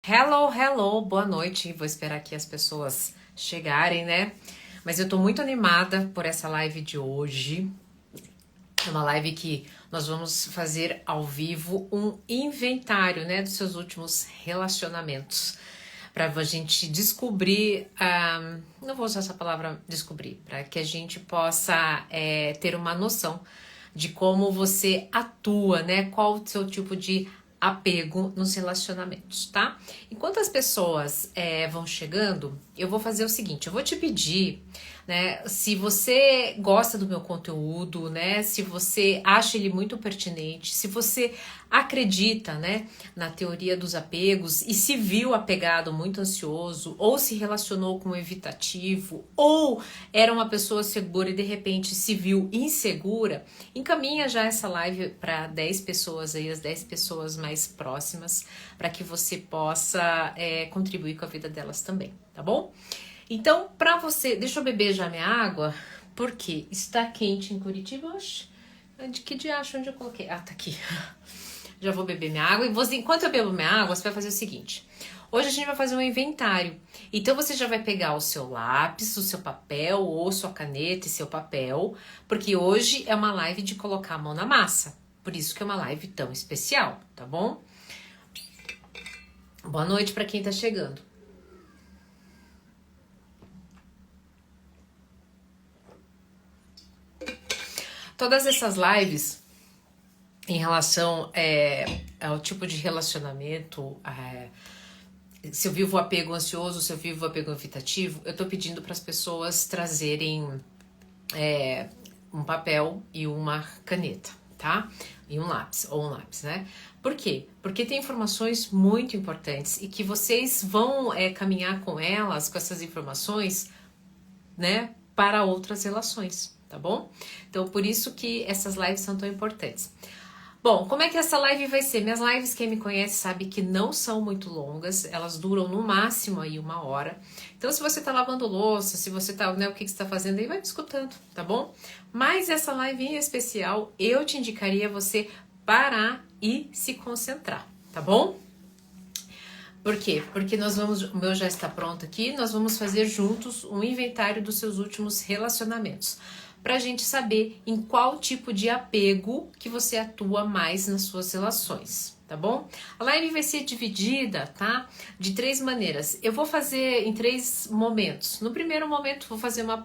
Hello, hello, boa noite. Vou esperar aqui as pessoas chegarem, né? Mas eu tô muito animada por essa live de hoje. É uma live que nós vamos fazer ao vivo um inventário, né, dos seus últimos relacionamentos. Para a gente descobrir, não vou usar essa palavra descobrir, para que a gente possa ter uma noção de como você atua, né? Qual o seu tipo de apego nos relacionamentos, tá? Enquanto as pessoas vão chegando, eu vou fazer o seguinte, eu vou te pedir, né, se você gosta do meu conteúdo, né, se você acha ele muito pertinente, se você acredita, né, na teoria dos apegos e se viu apegado, muito ansioso, ou se relacionou com um evitativo, ou era uma pessoa segura e de repente se viu insegura, encaminha já essa live para 10 pessoas aí, as 10 pessoas mais próximas, para que você possa contribuir com a vida delas também, tá bom? Então, pra você, deixa eu beber já minha água, porque está quente em Curitiba hoje. De que dia acho onde eu coloquei? Ah, tá aqui. Já vou beber minha água. E você, enquanto eu bebo minha água, você vai fazer o seguinte. Hoje a gente vai fazer um inventário. Então você já vai pegar o seu lápis, o seu papel, ou sua caneta e seu papel, porque hoje é uma live de colocar a mão na massa. Por isso que é uma live tão especial, tá bom? Boa noite para quem tá chegando. Todas essas lives em relação ao tipo de relacionamento, se eu vivo o apego ansioso, se eu vivo o apego evitativo, eu tô pedindo para as pessoas trazerem um papel e uma caneta, tá? E um lápis, né? Por quê? Porque tem informações muito importantes e que vocês vão caminhar com elas, com essas informações, né, para outras relações, tá bom? Então, por isso que essas lives são tão importantes. Bom, como é que essa live vai ser? Minhas lives, quem me conhece sabe que não são muito longas, elas duram no máximo aí 1 hora. Então, se você tá lavando louça, se você tá, né, o que você tá fazendo aí, vai me escutando, tá bom? Mas essa live em especial, eu te indicaria você parar e se concentrar, tá bom? Por quê? Porque o meu já está pronto aqui, nós vamos fazer juntos um inventário dos seus últimos relacionamentos, pra gente saber em qual tipo de apego que você atua mais nas suas relações, tá bom? A live vai ser dividida, tá? De 3 maneiras. Eu vou fazer em 3 momentos. No primeiro momento, vou fazer um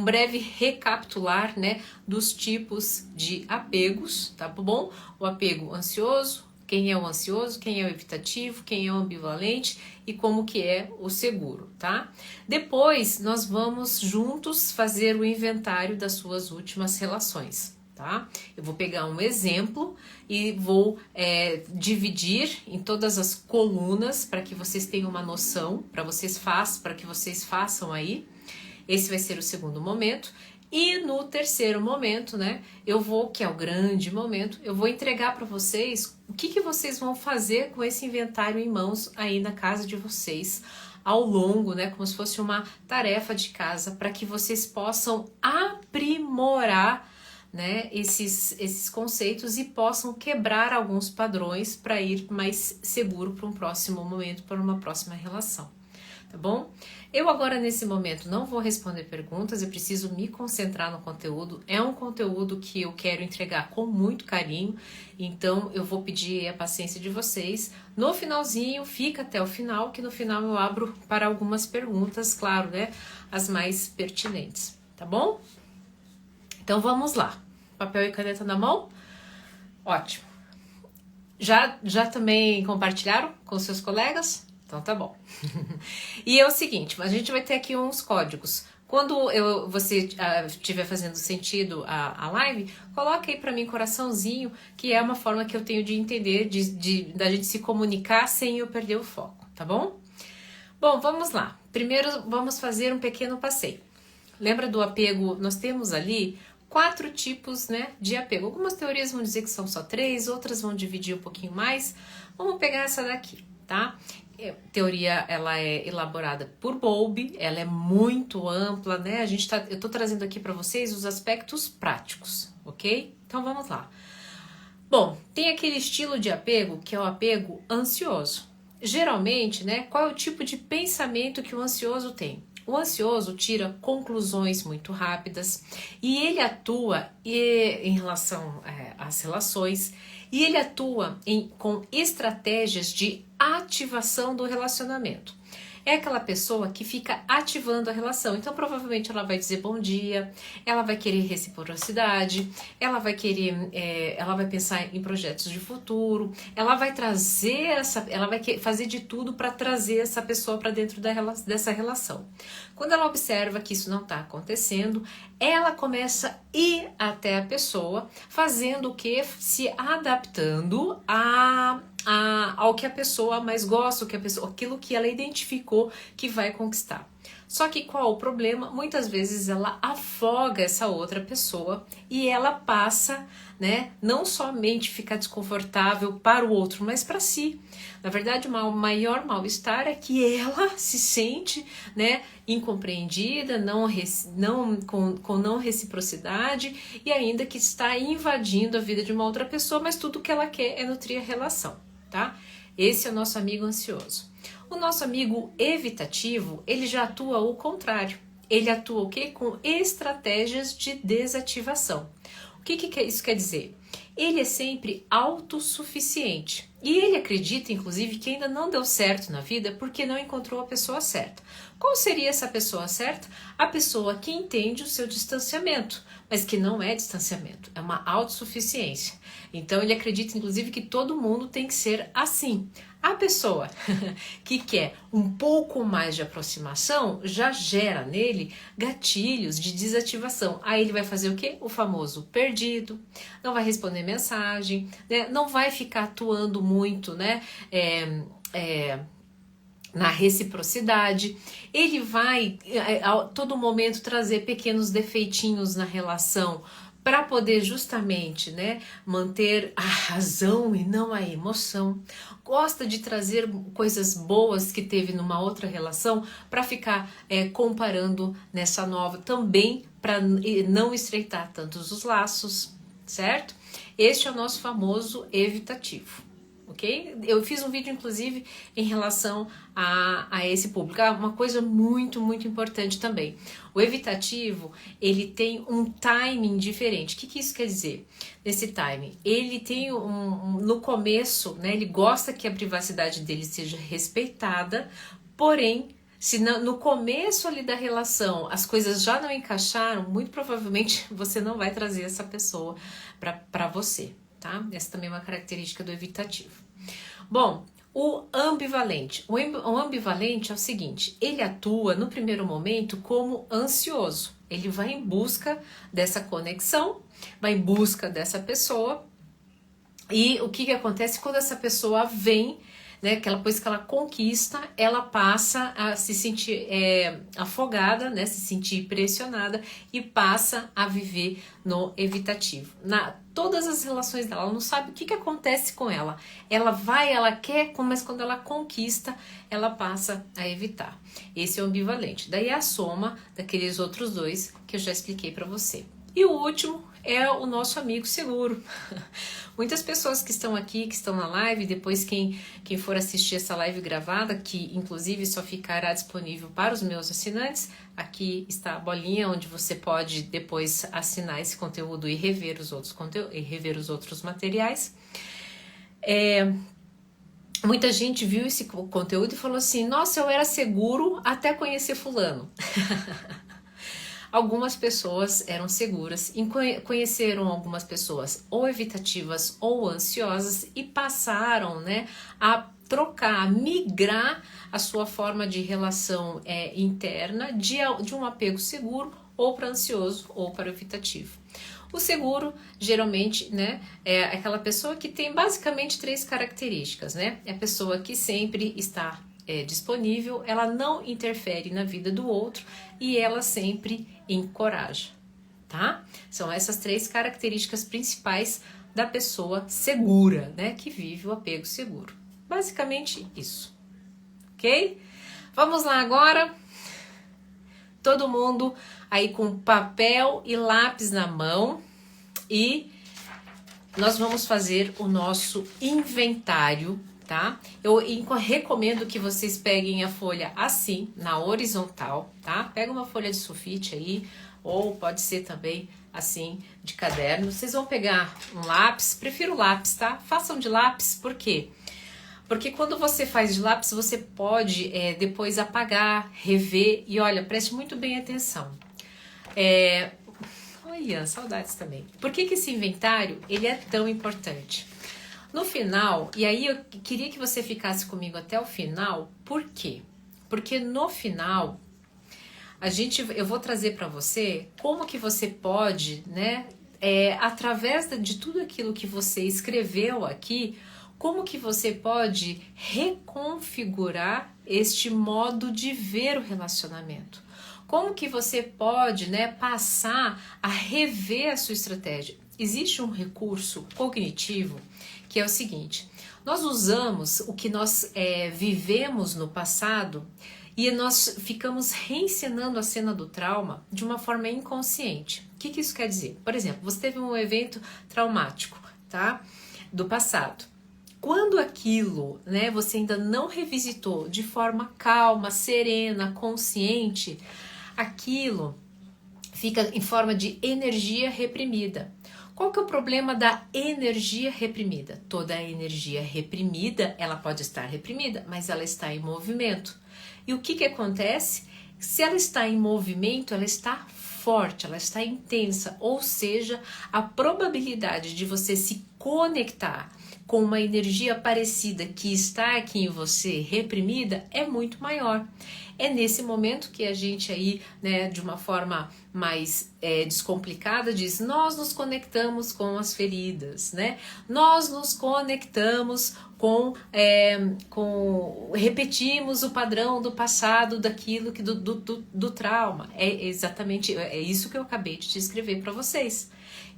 breve recapitular, né, dos tipos de apegos, tá bom? O apego ansioso, quem é o ansioso, quem é o evitativo, quem é o ambivalente e como que é o seguro, tá? Depois nós vamos juntos fazer o inventário das suas últimas relações, tá? Eu vou pegar um exemplo e vou dividir em todas as colunas para que vocês tenham uma noção, para que vocês façam aí. Esse vai ser o segundo momento. E no terceiro momento, né, que é o grande momento, eu vou entregar para vocês o que vocês vão fazer com esse inventário em mãos aí na casa de vocês ao longo, né, como se fosse uma tarefa de casa, para que vocês possam aprimorar, né, esses conceitos e possam quebrar alguns padrões para ir mais seguro para um próximo momento, para uma próxima relação. Tá bom? Eu agora nesse momento não vou responder perguntas, eu preciso me concentrar no conteúdo. É um conteúdo que eu quero entregar com muito carinho, então eu vou pedir a paciência de vocês. No finalzinho, fica até o final, que no final eu abro para algumas perguntas, claro, né? As mais pertinentes, tá bom? Então vamos lá. Papel e caneta na mão? Ótimo. Já também compartilharam com seus colegas? Então tá bom. E é o seguinte, a gente vai ter aqui uns códigos. Quando você estiver fazendo sentido a live, coloca aí pra mim coraçãozinho, que é uma forma que eu tenho de entender, da gente se comunicar sem eu perder o foco, tá bom? Bom, vamos lá. Primeiro vamos fazer um pequeno passeio. Lembra do apego? Nós temos ali 4 tipos, né, de apego. Algumas teorias vão dizer que são só 3, outras vão dividir um pouquinho mais. Vamos pegar essa daqui, tá? A teoria, ela é elaborada por Bowlby, ela é muito ampla, né? Eu tô trazendo aqui para vocês os aspectos práticos, ok? Então vamos lá. Bom, tem aquele estilo de apego que é o apego ansioso, geralmente, né, qual é o tipo de pensamento que o ansioso tem? O ansioso tira conclusões muito rápidas e ele atua em relação às relações e ele atua com estratégias de ativação do relacionamento. É aquela pessoa que fica ativando a relação. Então, provavelmente, ela vai dizer bom dia, ela vai querer reciprocidade, ela vai querer, ela vai pensar em projetos de futuro, ela vai trazer ela vai fazer de tudo para trazer essa pessoa para dentro dessa relação. Quando ela observa que isso não está acontecendo, ela começa a ir até a pessoa, fazendo o que? Se adaptando ao que a pessoa mais gosta, aquilo que ela identificou que vai conquistar. Só que qual o problema? Muitas vezes ela afoga essa outra pessoa e ela passa, né, não somente ficar desconfortável para o outro, mas para si. Na verdade, o maior mal-estar é que ela se sente, né, incompreendida, com não reciprocidade e ainda que está invadindo a vida de uma outra pessoa, mas tudo que ela quer é nutrir a relação, tá? Esse é o nosso amigo ansioso. O nosso amigo evitativo, ele já atua o contrário. Ele atua o quê? Com estratégias de desativação. O que isso quer dizer? Ele é sempre autossuficiente. E ele acredita, inclusive, que ainda não deu certo na vida porque não encontrou a pessoa certa. Qual seria essa pessoa certa? A pessoa que entende o seu distanciamento, mas que não é distanciamento, é uma autossuficiência. Então ele acredita, inclusive, que todo mundo tem que ser assim. A pessoa que quer um pouco mais de aproximação já gera nele gatilhos de desativação. Aí ele vai fazer o quê? O famoso perdido, não vai responder mensagem, né? Não vai ficar atuando muito, né? Na reciprocidade, ele vai a todo momento trazer pequenos defeitinhos na relação para poder justamente, né, manter a razão e não a emoção. Gosta de trazer coisas boas que teve numa outra relação para ficar comparando nessa nova também, para não estreitar tantos os laços, certo? Este é o nosso famoso evitativo. Ok? Eu fiz um vídeo, inclusive, em relação a esse público. Uma coisa muito, muito importante também. O evitativo, ele tem um timing diferente. O que isso quer dizer? Nesse timing, ele tem no começo, né, ele gosta que a privacidade dele seja respeitada, porém, se no começo ali da relação as coisas já não encaixaram, muito provavelmente você não vai trazer essa pessoa para você. Tá? Essa também é uma característica do evitativo. Bom, o ambivalente. O ambivalente é o seguinte, ele atua no primeiro momento como ansioso. Ele vai em busca dessa conexão, vai em busca dessa pessoa. E o que acontece quando essa pessoa vem, né, depois que ela conquista, ela passa a se sentir afogada, né, se sentir pressionada e passa a viver no evitativo. Todas as relações dela, ela não sabe o que acontece com ela. Ela quer, mas quando ela conquista, ela passa a evitar. Esse é o ambivalente. Daí é a soma daqueles outros dois que eu já expliquei para você. E o último é o nosso amigo seguro. Muitas pessoas que estão aqui, que estão na live, depois quem for assistir essa live gravada, que inclusive só ficará disponível para os meus assinantes, aqui está a bolinha onde você pode depois assinar esse conteúdo e rever os outros materiais. Muita gente viu esse conteúdo e falou assim, nossa, eu era seguro até conhecer fulano. Algumas pessoas eram seguras e conheceram algumas pessoas ou evitativas ou ansiosas e passaram, né, a trocar, a migrar a sua forma de relação interna de um apego seguro ou para ansioso ou para evitativo. O seguro, geralmente, né, é aquela pessoa que tem basicamente 3 características, né? É a pessoa que sempre está disponível, ela não interfere na vida do outro e ela sempre encoraja, tá? São essas 3 características principais da pessoa segura, né, que vive o apego seguro. Basicamente isso, ok? Vamos lá agora, todo mundo aí com papel e lápis na mão e nós vamos fazer o nosso inventário, tá? Eu recomendo que vocês peguem a folha assim, na horizontal, tá? Pega uma folha de sulfite aí, ou pode ser também assim, de caderno. Vocês vão pegar um lápis, prefiro lápis, tá? Façam de lápis, por quê? Porque quando você faz de lápis, você pode depois apagar, rever, e olha, preste muito bem atenção. Olha, saudades também. Por que esse inventário, ele é tão importante? No final, e aí eu queria que você ficasse comigo até o final, por quê? Porque no final, eu vou trazer para você como que você pode, né, através de tudo aquilo que você escreveu aqui, como que você pode reconfigurar este modo de ver o relacionamento. Como que você pode, né, passar a rever a sua estratégia. Existe um recurso cognitivo que é o seguinte: nós usamos o que nós vivemos no passado e nós ficamos reencenando a cena do trauma de uma forma inconsciente. O que isso quer dizer? Por exemplo, você teve um evento traumático, tá? Do passado. Quando aquilo, né, você ainda não revisitou de forma calma, serena, consciente, aquilo fica em forma de energia reprimida. Qual que é o problema da energia reprimida? Toda a energia reprimida, ela pode estar reprimida, mas ela está em movimento. E o que acontece? Se ela está em movimento, ela está forte, ela está intensa, ou seja, a probabilidade de você se conectar com uma energia parecida que está aqui em você reprimida é muito maior. É nesse momento que a gente aí, né, de uma forma mais descomplicada, diz: nós nos conectamos com as feridas, né? Nós nos conectamos repetimos o padrão do passado, daquilo que do trauma. É exatamente isso que eu acabei de descrever para vocês.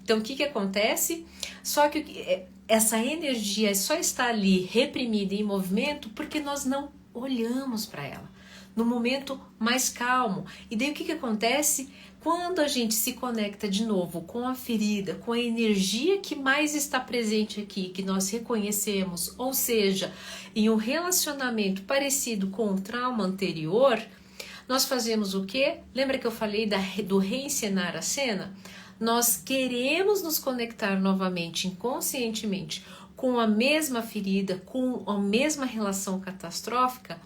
Então, o que acontece? Só que essa energia só está ali reprimida em movimento porque nós não olhamos para ela no momento mais calmo. E daí o que acontece? Quando a gente se conecta de novo com a ferida, com a energia que mais está presente aqui, que nós reconhecemos, ou seja, em um relacionamento parecido com o trauma anterior, nós fazemos o quê? Lembra que eu falei do reencenar a cena? Nós queremos nos conectar novamente, inconscientemente, com a mesma ferida, com a mesma relação catastrófica,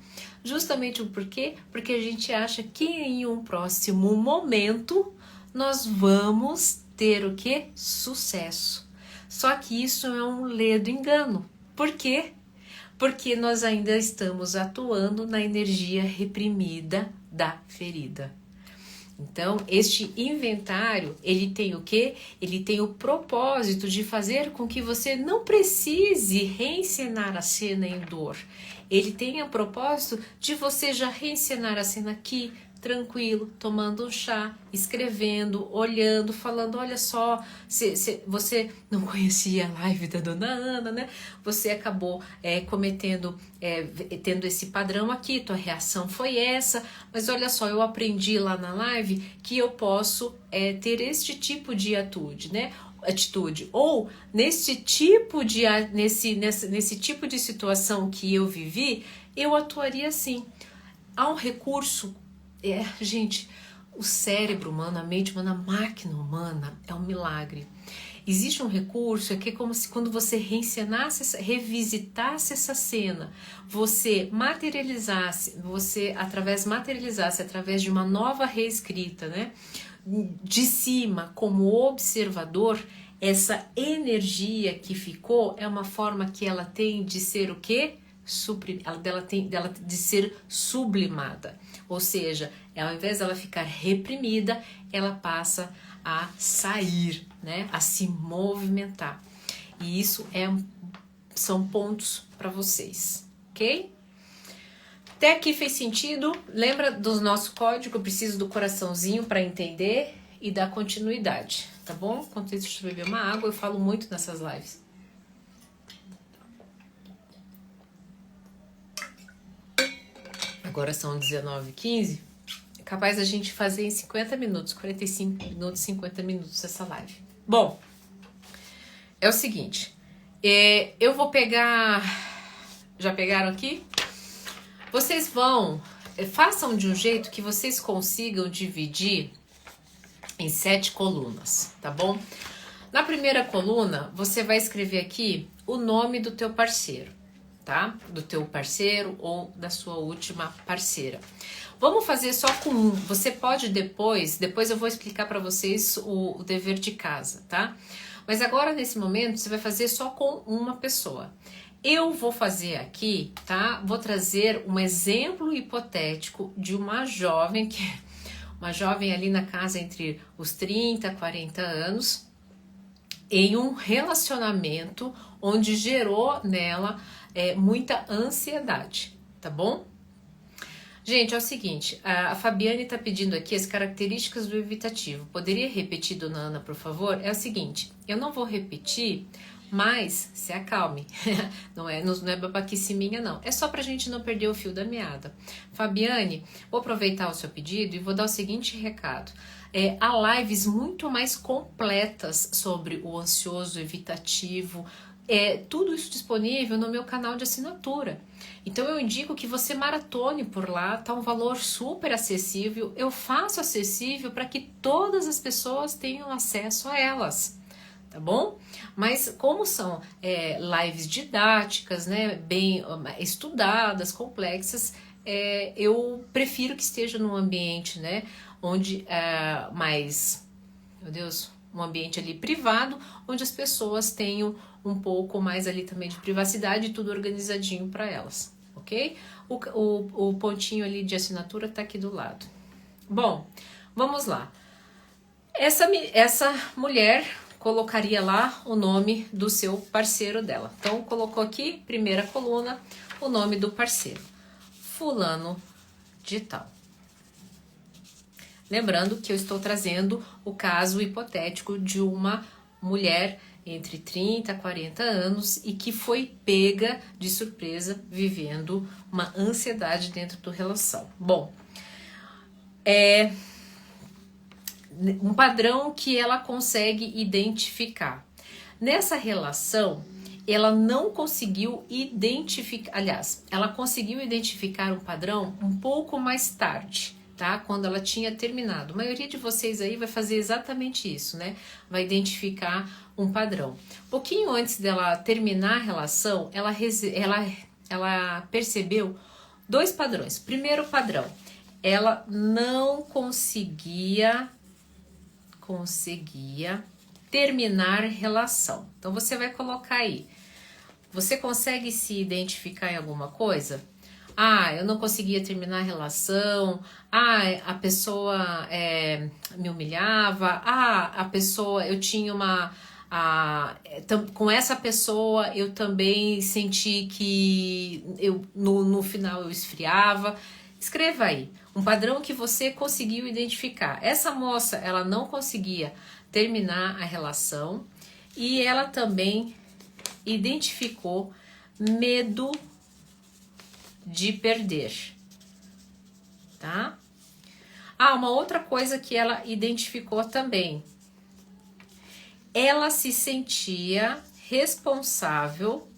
justamente por quê? Porque a gente acha que em um próximo momento nós vamos ter o quê? Sucesso. Só que isso é um ledo engano. Por quê? Porque nós ainda estamos atuando na energia reprimida da ferida. Então, este inventário, ele tem o quê? Ele tem o propósito de fazer com que você não precise reencenar a cena em dor. Ele tem o propósito de você já reencenar a cena aqui, tranquilo, tomando um chá, escrevendo, olhando, falando: olha só, você não conhecia a live da Dona Ana, né? Você acabou tendo esse padrão aqui, tua reação foi essa, mas olha só, eu aprendi lá na live que eu posso ter este tipo de atitude, né? Ou nesse tipo de situação que eu vivi, eu atuaria assim. Há um recurso. Gente, o cérebro humano, a mente humana, a máquina humana é um milagre. Existe um recurso que é como se quando você revisitasse essa cena, você materializasse através de uma nova reescrita, né? De cima, como observador, essa energia que ficou é uma forma que ela tem de ser o quê? De ser sublimada, ou seja, ao invés dela ficar reprimida, ela passa a sair, né, a se movimentar. E isso são pontos para vocês, ok? Até aqui fez sentido? Lembra do nosso código? Eu preciso do coraçãozinho para entender e dar continuidade, tá bom? Enquanto isso, deixa eu beber uma água, eu falo muito nessas lives. Agora são 19h15, é capaz da gente fazer em 50 minutos, 45 minutos, 50 minutos essa live. Bom, é o seguinte, eu vou pegar Já pegaram aqui? Vocês vão, façam de um jeito que vocês consigam dividir em 7 colunas, tá bom? Na primeira coluna, você vai escrever aqui o nome do teu parceiro, tá? Do teu parceiro ou da sua última parceira. Vamos fazer só com um. Você pode depois eu vou explicar para vocês o dever de casa, tá? Mas agora, nesse momento, você vai fazer só com uma pessoa. Eu vou fazer aqui, tá? Vou trazer um exemplo hipotético de uma jovem ali na casa entre os 30 e 40 anos, em um relacionamento onde gerou nela muita ansiedade, tá bom? Gente, é o seguinte, a Fabiane tá pedindo aqui as características do evitativo. Poderia repetir, dona Ana, por favor? É o seguinte, eu não vou repetir, mas se acalme. não é babaquice minha, não. É só pra gente não perder o fio da meada. Fabiane, vou aproveitar o seu pedido e vou dar o seguinte recado. Há lives muito mais completas sobre o ansioso evitativo, tudo isso disponível no meu canal de assinatura. Então eu indico que você maratone por lá, tá um valor super acessível. Eu faço acessível para que todas as pessoas tenham acesso a elas, tá bom? Mas como são lives didáticas, né, bem estudadas, complexas, eu prefiro que esteja num ambiente, né, onde um ambiente ali privado, onde as pessoas tenham um pouco mais ali também de privacidade e tudo organizadinho para elas, ok? O pontinho ali de assinatura tá aqui do lado. Bom, vamos lá. Essa mulher colocaria lá o nome do seu parceiro dela. Então, colocou aqui, primeira coluna, o nome do parceiro. Fulano de tal. Lembrando que eu estou trazendo o caso hipotético de uma mulher entre 30 e 40 anos e que foi pega de surpresa vivendo uma ansiedade dentro da relação. Bom, um padrão que ela consegue identificar. Nessa relação, ela não conseguiu identificar, aliás, ela conseguiu identificar um padrão um pouco mais tarde, tá? Quando ela tinha terminado. A maioria de vocês aí vai fazer exatamente isso, né? Vai identificar um padrão. Pouquinho antes dela terminar a relação, ela percebeu 2 padrões. Primeiro padrão, ela não conseguia terminar relação. Então você vai colocar aí. Você consegue se identificar em alguma coisa? Eu não conseguia terminar a relação. A pessoa me humilhava. A pessoa, eu tinha com essa pessoa eu também senti que no final eu esfriava. Escreva aí um padrão que você conseguiu identificar. Essa moça, ela não conseguia terminar a relação e ela também identificou medo de perder, tá? Uma outra coisa que ela identificou também. Ela se sentia responsável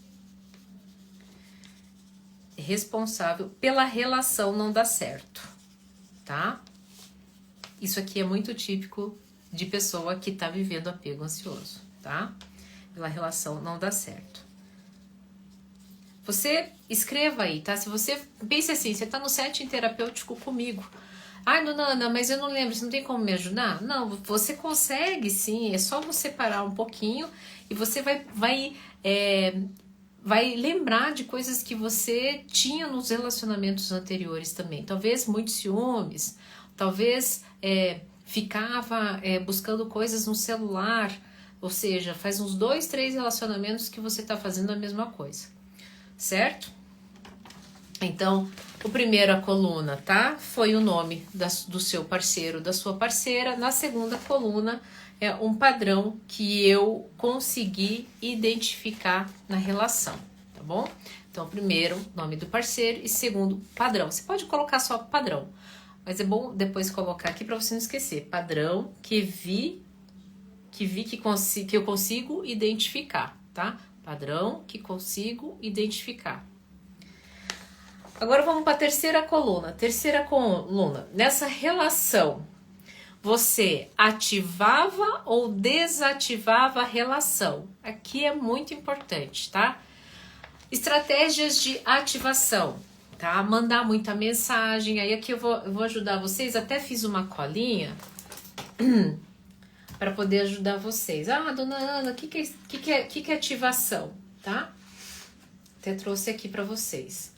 pela relação não dar certo, tá? Isso aqui é muito típico de pessoa que tá vivendo apego ansioso, tá? Pela relação não dar certo. Você escreva aí, tá? Se você pensa assim, você tá no setting terapêutico comigo. Dona Ana, mas eu não lembro, você não tem como me ajudar? Não, você consegue sim, é só você parar um pouquinho e você vai lembrar de coisas que você tinha nos relacionamentos anteriores também. Talvez muitos ciúmes, talvez ficava buscando coisas no celular, ou seja, faz uns 2, 3 relacionamentos que você tá fazendo a mesma coisa, certo? Então, o primeiro a coluna, tá? Foi o nome do seu parceiro, da sua parceira. Na segunda coluna é um padrão que eu consegui identificar na relação, tá bom? Então, primeiro, nome do parceiro e segundo, padrão. Você pode colocar só padrão, mas é bom depois colocar aqui para você não esquecer. Padrão que eu consigo identificar, tá? Padrão que consigo identificar. Agora vamos para a terceira coluna. Terceira coluna. Nessa relação, você ativava ou desativava a relação? Aqui é muito importante, tá? Estratégias de ativação, tá? Mandar muita mensagem. Aí aqui eu vou ajudar vocês. Até fiz uma colinha para poder ajudar vocês. Ah, dona Ana, o que é ativação, tá? Até trouxe aqui para vocês.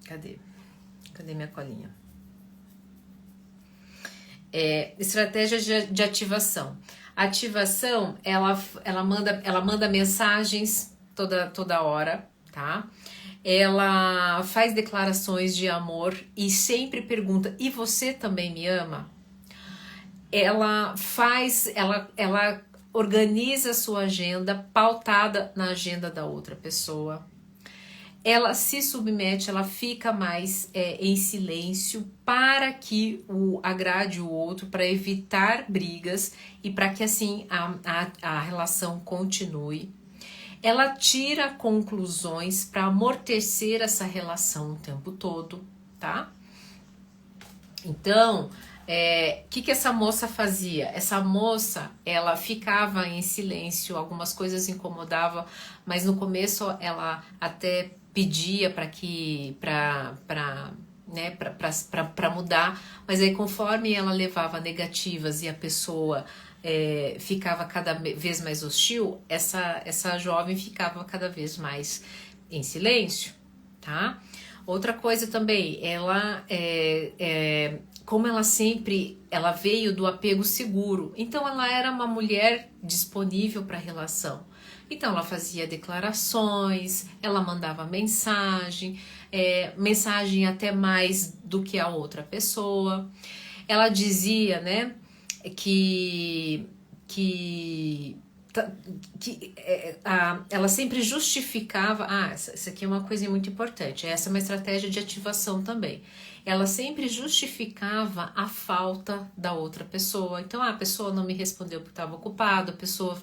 Cadê minha colinha? Estratégia de ativação. A ativação, ela manda mensagens toda hora, tá? Ela faz declarações de amor e sempre pergunta: e você também me ama? Ela organiza a sua agenda pautada na agenda da outra pessoa. Ela se submete, ela fica mais em silêncio para que agrade o outro, para evitar brigas e para que assim a relação continue. Ela tira conclusões para amortecer essa relação o tempo todo, tá? Então, que essa moça fazia? Essa moça, ela ficava em silêncio, algumas coisas incomodavam, mas no começo ela até pedia para mudar, mas aí conforme ela levava negativas e a pessoa ficava cada vez mais hostil, essa jovem ficava cada vez mais em silêncio, tá? Outra coisa também, ela como ela veio do apego seguro, então ela era uma mulher disponível para a relação. Então ela fazia declarações, ela mandava mensagem até mais do que a outra pessoa. Ela dizia, né, ela sempre justificava. Isso aqui é uma coisa muito importante. Essa é uma estratégia de ativação também. Ela sempre justificava a falta da outra pessoa. Então, a pessoa não me respondeu porque estava ocupada, a pessoa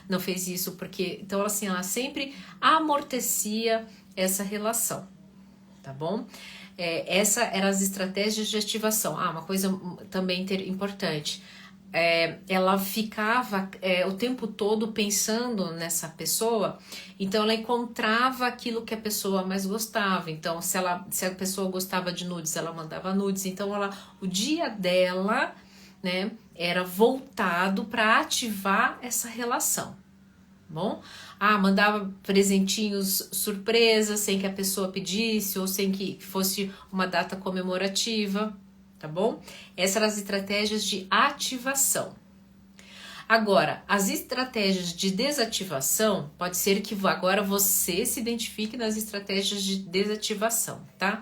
não fez isso porque... Então, assim, ela sempre amortecia essa relação, tá bom? Essa eram as estratégias de ativação. Uma coisa também importante. Ela ficava o tempo todo pensando nessa pessoa, então ela encontrava aquilo que a pessoa mais gostava. Então, se a pessoa gostava de nudes, ela mandava nudes. Então, o dia dela, né, era voltado para ativar essa relação. Bom? Mandava presentinhos surpresa, sem que a pessoa pedisse, ou sem que fosse uma data comemorativa. Tá bom? Essas eram as estratégias de ativação. Agora, as estratégias de desativação, pode ser que agora você se identifique nas estratégias de desativação, tá?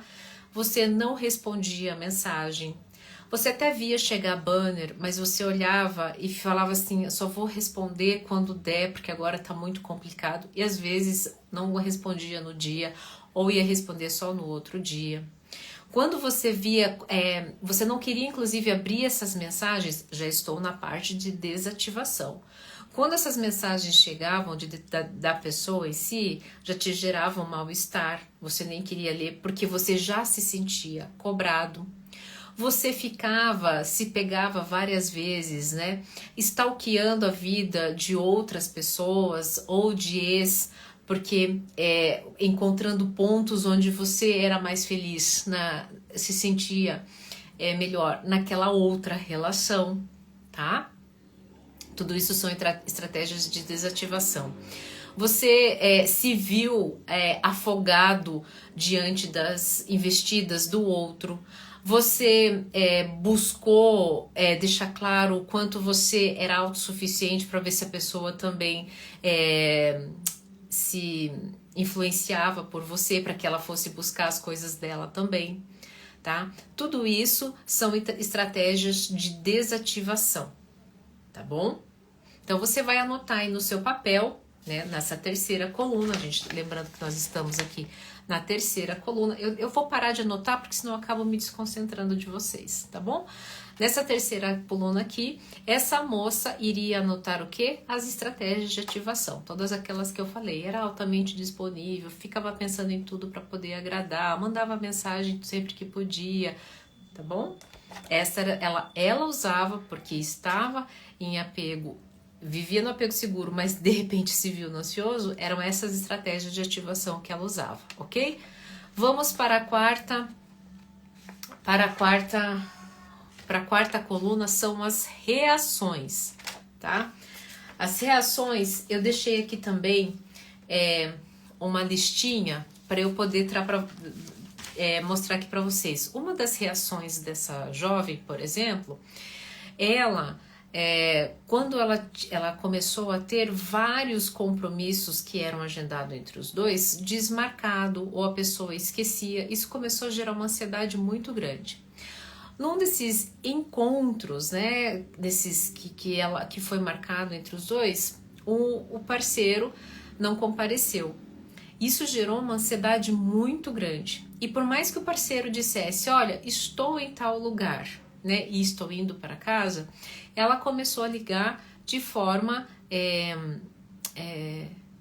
Você não respondia a mensagem, você até via chegar banner, mas você olhava e falava assim: eu só vou responder quando der, porque agora tá muito complicado, e às vezes não respondia no dia, ou ia responder só no outro dia. Quando você via, você não queria inclusive abrir essas mensagens, já estou na parte de desativação. Quando essas mensagens chegavam da pessoa em si, já te geravam mal-estar, você nem queria ler porque você já se sentia cobrado. Você se pegava várias vezes, né, stalkeando a vida de outras pessoas ou de ex, porque encontrando pontos onde você era mais feliz, se sentia melhor naquela outra relação, tá? Tudo isso são estratégias de desativação. Você se viu afogado diante das investidas do outro. Você buscou deixar claro o quanto você era autossuficiente para ver se a pessoa também se influenciava por você, para que ela fosse buscar as coisas dela também, tá? Tudo isso são estratégias de desativação, tá bom? Então você vai anotar aí no seu papel, né, nessa terceira coluna, gente, lembrando que nós estamos aqui na terceira coluna. Eu vou parar de anotar porque senão eu acabo me desconcentrando de vocês, tá bom? Nessa terceira coluna aqui, essa moça iria anotar o quê? As estratégias de ativação, todas aquelas que eu falei. Era altamente disponível, ficava pensando em tudo para poder agradar, mandava mensagem sempre que podia, tá bom? Essa era, ela usava porque estava em apego, vivia no apego seguro, mas de repente se viu no ansioso. Eram essas estratégias de ativação que ela usava, ok? Vamos para a quarta coluna, são as reações, tá? As reações, eu deixei aqui também uma listinha para eu poder mostrar aqui para vocês. Uma das reações dessa jovem, por exemplo, quando ela começou a ter vários compromissos que eram agendados entre os dois, desmarcado, ou a pessoa esquecia, isso começou a gerar uma ansiedade muito grande. Num desses encontros, né, desses que foi marcado entre os dois, o parceiro não compareceu. Isso gerou uma ansiedade muito grande. E por mais que o parceiro dissesse, olha, estou em tal lugar, né, e estou indo para casa, ela começou a ligar de forma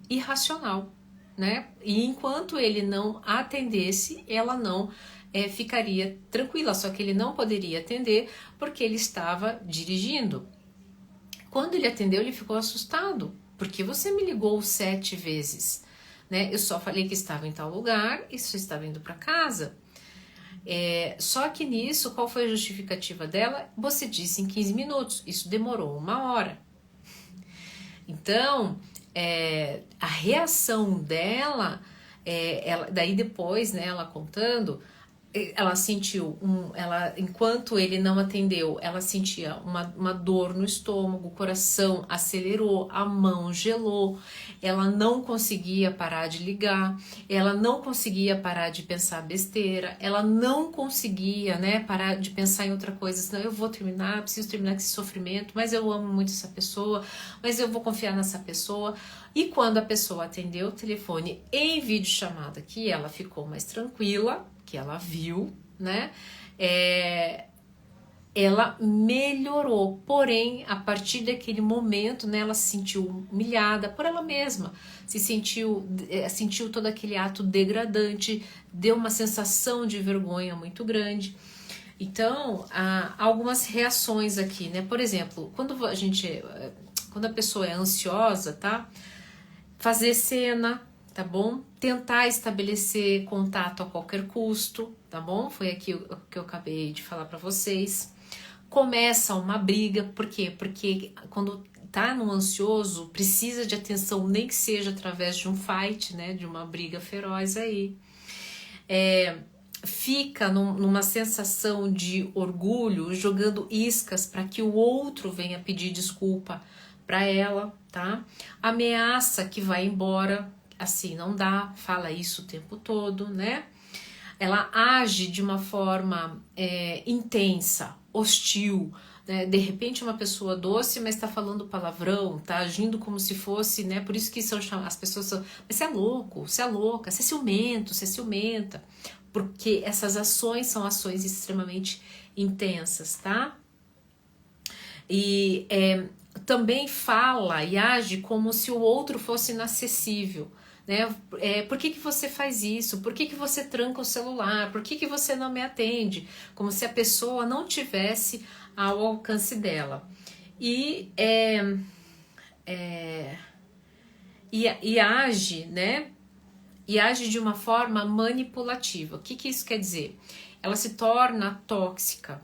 irracional, né? E enquanto ele não atendesse, ela não ficaria tranquila, só que ele não poderia atender porque ele estava dirigindo. Quando ele atendeu, ele ficou assustado. Por que você me ligou 7 vezes? Né? Eu só falei que estava em tal lugar e você estava indo para casa. Só que nisso, qual foi a justificativa dela? Você disse em 15 minutos, isso demorou 1 hora. Então, a reação dela, daí depois, né, ela contando, ela sentiu, enquanto ele não atendeu, ela sentia uma dor no estômago, o coração acelerou, a mão gelou, ela não conseguia parar de ligar, ela não conseguia parar de pensar besteira, ela não conseguia, né, parar de pensar em outra coisa, senão eu vou terminar, preciso terminar com esse sofrimento, mas eu amo muito essa pessoa, mas eu vou confiar nessa pessoa. E quando a pessoa atendeu o telefone em videochamada, que ela ficou mais tranquila, que ela viu, né, ela melhorou, porém, a partir daquele momento, né, ela se sentiu humilhada por ela mesma, sentiu todo aquele ato degradante, deu uma sensação de vergonha muito grande. Então, há algumas reações aqui, né, por exemplo, quando a pessoa é ansiosa, tá, fazer cena, tá bom? Tentar estabelecer contato a qualquer custo, tá bom? Foi aqui o que eu acabei de falar para vocês. Começa uma briga, por quê? Porque quando tá no ansioso, precisa de atenção, nem que seja através de um fight, né? De uma briga feroz aí. Fica numa sensação de orgulho, jogando iscas para que o outro venha pedir desculpa para ela, tá? Ameaça que vai embora, assim, não dá, fala isso o tempo todo, né? Ela age de uma forma intensa, hostil, né? De repente uma pessoa doce, mas tá falando palavrão, tá agindo como se fosse, né? Por isso que as pessoas são, mas você é louco, você é louca, você é ciumento, você é ciumenta, porque essas ações são ações extremamente intensas, tá? E também fala e age como se o outro fosse inacessível, né? Por que você faz isso? Por que você tranca o celular? Por que você não me atende? Como se a pessoa não tivesse ao alcance dela. E age, né? E age de uma forma manipulativa. O que isso quer dizer? Ela se torna tóxica.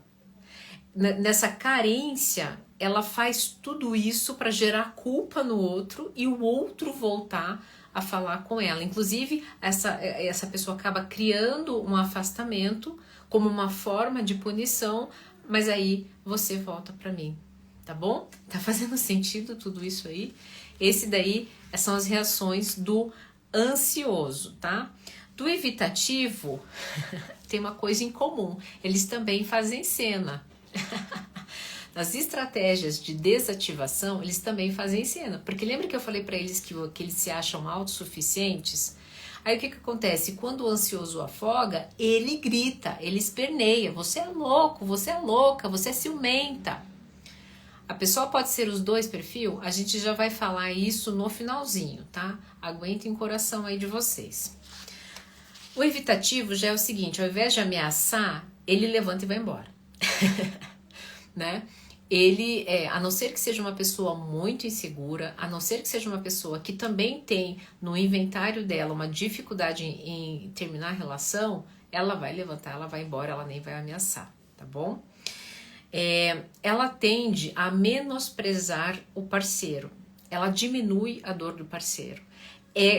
Nessa carência, ela faz tudo isso para gerar culpa no outro e o outro voltar a falar com ela. Inclusive, essa pessoa acaba criando um afastamento como uma forma de punição, mas aí você volta para mim, tá bom? Tá fazendo sentido tudo isso aí? Esse daí são as reações do ansioso, tá? Do evitativo, tem uma coisa em comum, eles também fazem cena. Nas estratégias de desativação, eles também fazem cena. Porque lembra que eu falei para eles que eles se acham autossuficientes? Aí o que acontece? Quando o ansioso afoga, ele grita, ele esperneia, você é louco, você é louca, você é ciumenta. A pessoa pode ser os dois perfil, a gente já vai falar isso no finalzinho, tá? Aguentem o coração aí de vocês. O evitativo já é o seguinte, ao invés de ameaçar, ele levanta e vai embora. Né? Ele, a não ser que seja uma pessoa muito insegura, a não ser que seja uma pessoa que também tem no inventário dela uma dificuldade em terminar a relação, ela vai levantar, ela vai embora, ela nem vai ameaçar, tá bom? Ela tende a menosprezar o parceiro, ela diminui a dor do parceiro.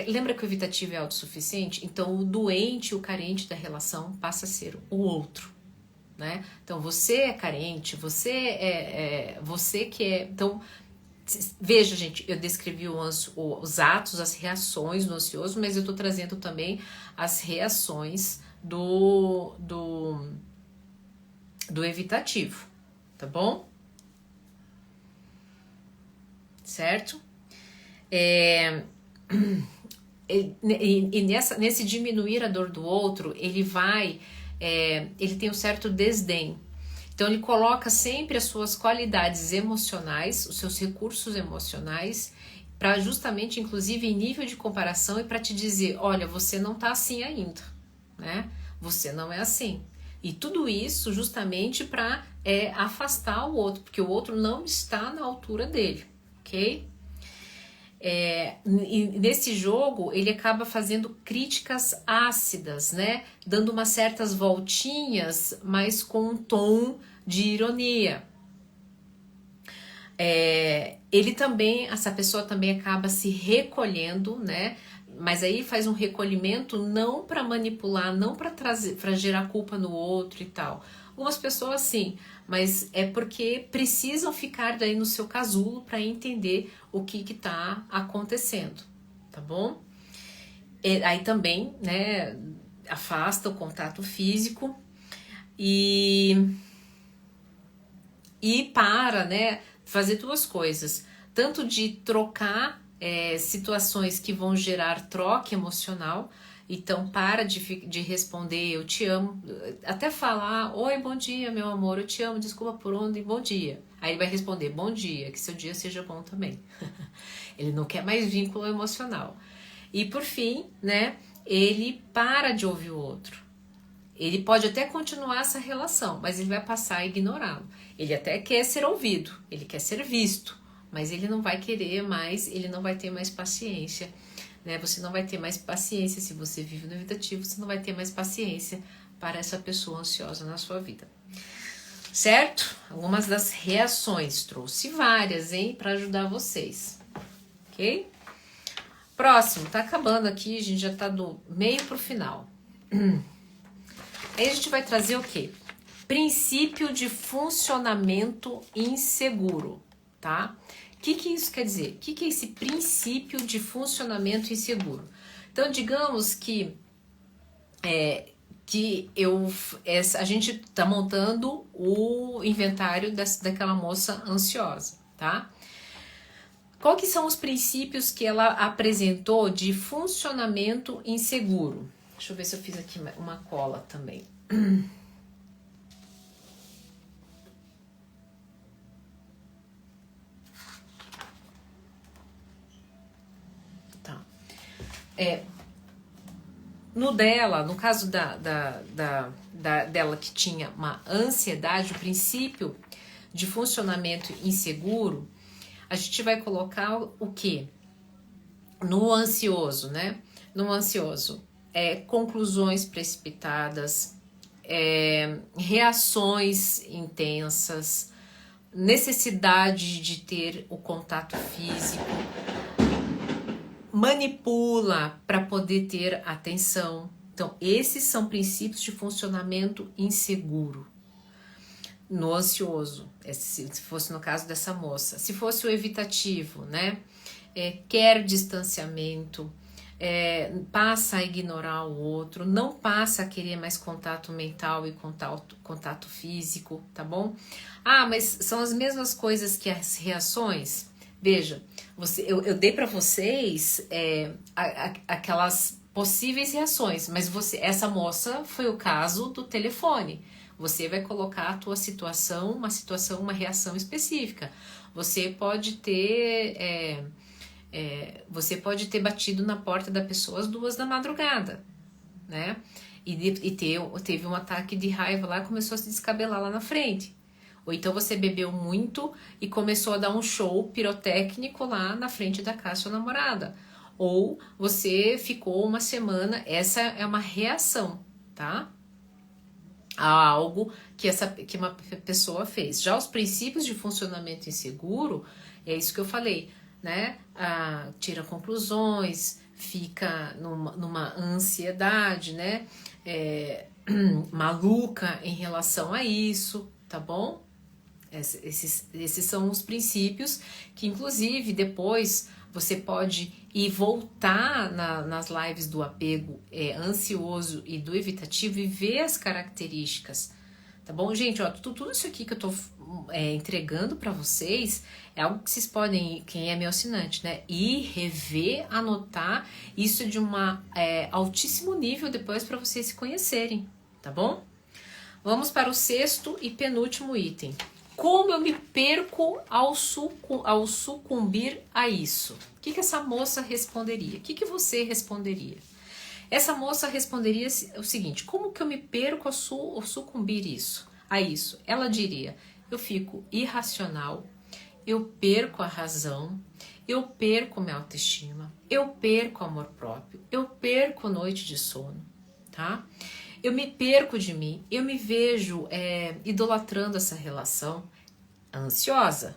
Lembra que o evitativo é autossuficiente? Então o doente, o carente da relação passa a ser o outro, né? Então você é carente, você que é... Então veja, gente, eu descrevi os atos, as reações do ansioso, mas eu tô trazendo também as reações do evitativo, tá bom? Certo? Nesse diminuir a dor do outro, ele tem um certo desdém. Então ele coloca sempre as suas qualidades emocionais, os seus recursos emocionais, para justamente, inclusive, em nível de comparação e para te dizer, olha, você não tá assim ainda, né? Você não é assim. E tudo isso justamente para afastar o outro, porque o outro não está na altura dele, ok? E nesse jogo ele acaba fazendo críticas ácidas, né? Dando umas certas voltinhas, mas com um tom de ironia. Ele também, essa pessoa também acaba se recolhendo, né? Mas aí faz um recolhimento não para manipular, não para gerar culpa no outro e tal. Algumas pessoas sim, mas é porque precisam ficar daí no seu casulo para entender o que está acontecendo, tá bom? Aí também, né, afasta o contato físico e para, né, fazer duas coisas, tanto de trocar situações que vão gerar troca emocional. Então para de responder eu te amo, até falar oi, bom dia meu amor, eu te amo, desculpa por onde, bom dia. Aí ele vai responder bom dia, que seu dia seja bom também. Ele não quer mais vínculo emocional. E por fim, né, ele para de ouvir o outro. Ele pode até continuar essa relação, mas ele vai passar a ignorá-lo. Ele até quer ser ouvido, ele quer ser visto, mas ele não vai querer mais, ele não vai ter mais paciência, né? Você não vai ter mais paciência se você vive no evitativo, você não vai ter mais paciência para essa pessoa ansiosa na sua vida. Certo? Algumas das reações, trouxe várias, hein, para ajudar vocês. Ok? Próximo, tá acabando aqui, a gente já tá do meio pro final. Aí a gente vai trazer o quê? Princípio de funcionamento inseguro, tá? O que isso quer dizer? O que é esse princípio de funcionamento inseguro? Então, digamos que a gente está montando o inventário daquela moça ansiosa, tá? Qual que são os princípios que ela apresentou de funcionamento inseguro? Deixa eu ver se eu fiz aqui uma cola também. Tá. No caso dela que tinha uma ansiedade, o princípio de funcionamento inseguro, a gente vai colocar o quê? No ansioso, né? No ansioso, conclusões precipitadas, reações intensas, necessidade de ter o contato físico, manipula para poder ter atenção. Então, esses são princípios de funcionamento inseguro. No ansioso, se fosse no caso dessa moça. Se fosse o evitativo, né? Quer distanciamento, passa a ignorar o outro, não passa a querer mais contato mental e contato físico, tá bom? Ah, mas são as mesmas coisas que as reações? Veja, eu dei para vocês aquelas possíveis reações, mas essa moça foi o caso do telefone. Você vai colocar a tua situação, uma reação específica. Você pode ter batido na porta da pessoa às 2 da madrugada, né? E teve um ataque de raiva lá, começou a se descabelar lá na frente. Ou então você bebeu muito e começou a dar um show pirotécnico lá na frente da casa da sua namorada. Ou você ficou uma semana, essa é uma reação, tá? A algo que uma pessoa fez. Já os princípios de funcionamento inseguro, é isso que eu falei, né? Tira conclusões, fica numa ansiedade, né? Maluca em relação a isso, tá bom? Esses são os princípios que, inclusive, depois você pode ir voltar nas lives do apego ansioso e do evitativo e ver as características, tá bom? Gente, ó, tudo isso aqui que eu tô entregando para vocês é algo que vocês podem, quem é meu assinante, né? Ir, rever, anotar isso de altíssimo nível depois para vocês se conhecerem, tá bom? Vamos para o 6º e penúltimo item. Como eu me perco ao sucumbir a isso? O que essa moça responderia? O que você responderia? Essa moça responderia o seguinte: como que eu me perco ao sucumbir a isso? Ela diria: eu fico irracional, eu perco a razão, eu perco minha autoestima, eu perco amor próprio, eu perco noite de sono, tá? Eu me perco de mim, eu me vejo idolatrando essa relação ansiosa,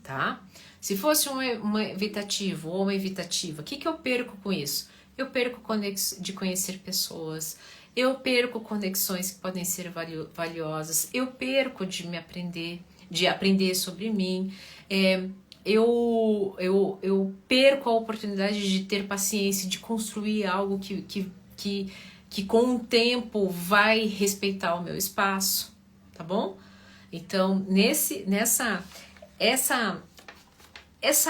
tá? Se fosse um evitativo ou uma evitativa, o que eu perco com isso? Eu perco de conhecer pessoas, eu perco conexões que podem ser valiosas, eu perco de aprender sobre mim, eu perco a oportunidade de ter paciência, de construir algo que com o tempo vai respeitar o meu espaço, tá bom? Então, essa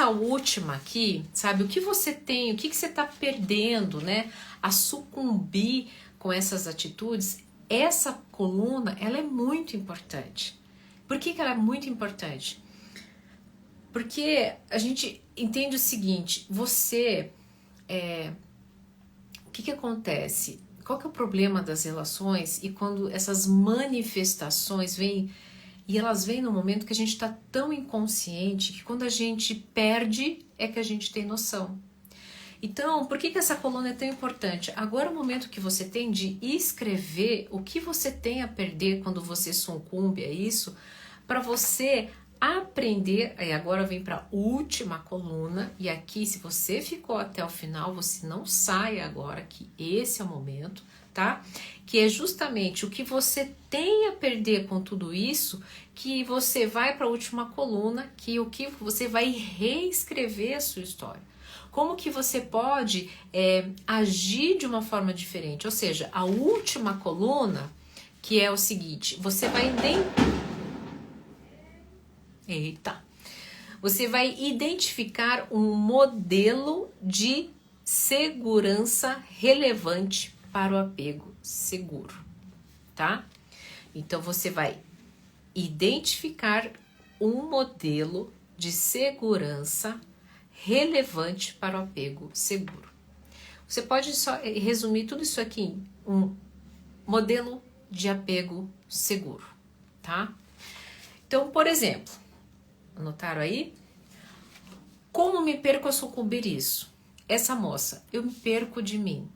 última aqui, sabe, o que você tem, o que você tá perdendo, né, a sucumbir com essas atitudes, essa coluna, ela é muito importante. Por que ela é muito importante? Porque a gente entende o seguinte, o que acontece? Qual que é o problema das relações e quando essas manifestações vêm, e elas vêm no momento que a gente está tão inconsciente que quando a gente perde é que a gente tem noção. Então, por que essa coluna é tão importante? Agora é o momento que você tem de escrever o que você tem a perder quando você sucumbe a isso, para você aprender. Aí agora vem para a última coluna, e aqui, se você ficou até o final, você não saia agora, que esse é o momento, tá? Que é justamente o que você tem a perder com tudo isso, que você vai para a última coluna, que o que você vai reescrever a sua história. Como que você pode agir de uma forma diferente? Ou seja, a última coluna, que é o seguinte, você vai Você vai identificar um modelo de segurança relevante para o apego seguro, tá? Então você vai identificar um modelo de segurança relevante para o apego seguro. Você pode só resumir tudo isso aqui em um modelo de apego seguro, tá? Então, por exemplo, anotaram aí? Como me perco a sucumbir isso? Essa moça, eu me perco de mim.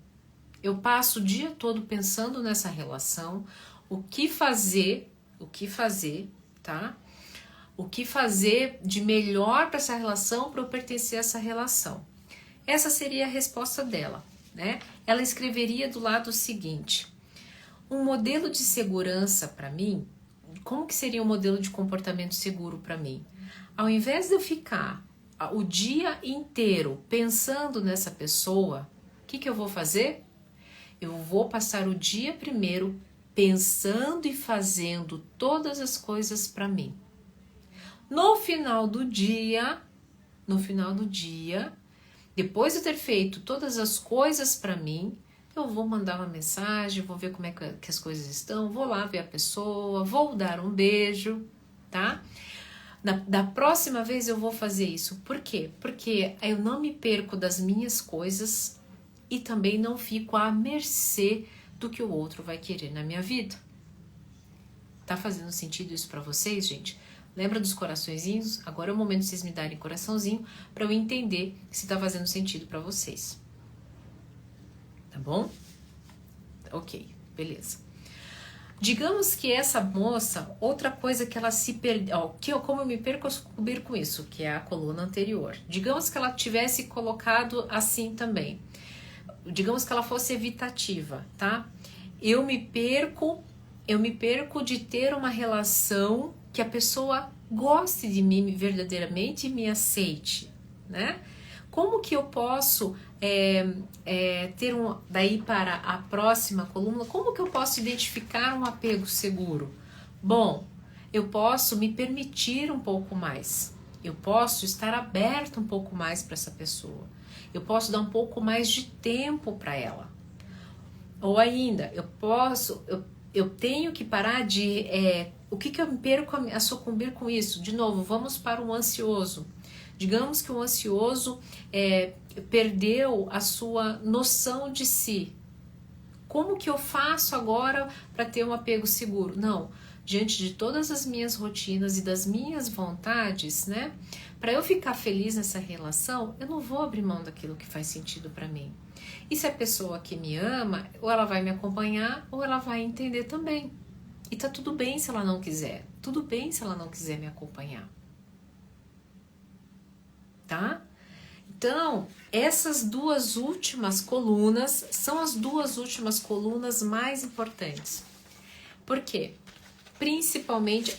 Eu passo o dia todo pensando nessa relação, o que fazer, tá? O que fazer de melhor para essa relação, para eu pertencer a essa relação. Essa seria a resposta dela, né? Ela escreveria do lado seguinte: um modelo de segurança para mim, como que seria um modelo de comportamento seguro para mim? Ao invés de eu ficar o dia inteiro pensando nessa pessoa, o que eu vou fazer? Eu vou passar o dia primeiro pensando e fazendo todas as coisas para mim. No final do dia, Depois de eu ter feito todas as coisas para mim, eu vou mandar uma mensagem, vou ver como é que as coisas estão, vou lá ver a pessoa, vou dar um beijo, tá? Da próxima vez eu vou fazer isso. Por quê? Porque eu não me perco das minhas coisas e também não fico à mercê do que o outro vai querer na minha vida. Tá fazendo sentido isso para vocês, gente? Lembra dos coraçõezinhos? Agora é o momento de vocês me darem coraçãozinho para eu entender se tá fazendo sentido para vocês. Tá bom? Ok, beleza. Digamos que essa moça, outra coisa que ela se perdeu, como eu me perco com isso, que é a coluna anterior. Digamos que ela tivesse colocado assim também. Digamos que ela fosse evitativa, tá? Eu me perco de ter uma relação que a pessoa goste de mim verdadeiramente e me aceite, né? Como que eu posso ter daí para a próxima coluna, como que eu posso identificar um apego seguro? Bom, eu posso me permitir um pouco mais, eu posso estar aberto um pouco mais para essa pessoa, eu posso dar um pouco mais de tempo para ela. Ou ainda, eu tenho que parar de... o que eu me perco a sucumbir com isso? De novo, vamos para o ansioso. Digamos que o ansioso perdeu a sua noção de si. Como que eu faço agora para ter um apego seguro? Não, diante de todas as minhas rotinas e das minhas vontades, né? Para eu ficar feliz nessa relação, eu não vou abrir mão daquilo que faz sentido para mim. E se a pessoa que me ama, ou ela vai me acompanhar, ou ela vai entender também. E tá tudo bem se ela não quiser. Tudo bem se ela não quiser me acompanhar. Tá? Então, essas duas últimas colunas são as duas últimas colunas mais importantes. Por quê? Principalmente,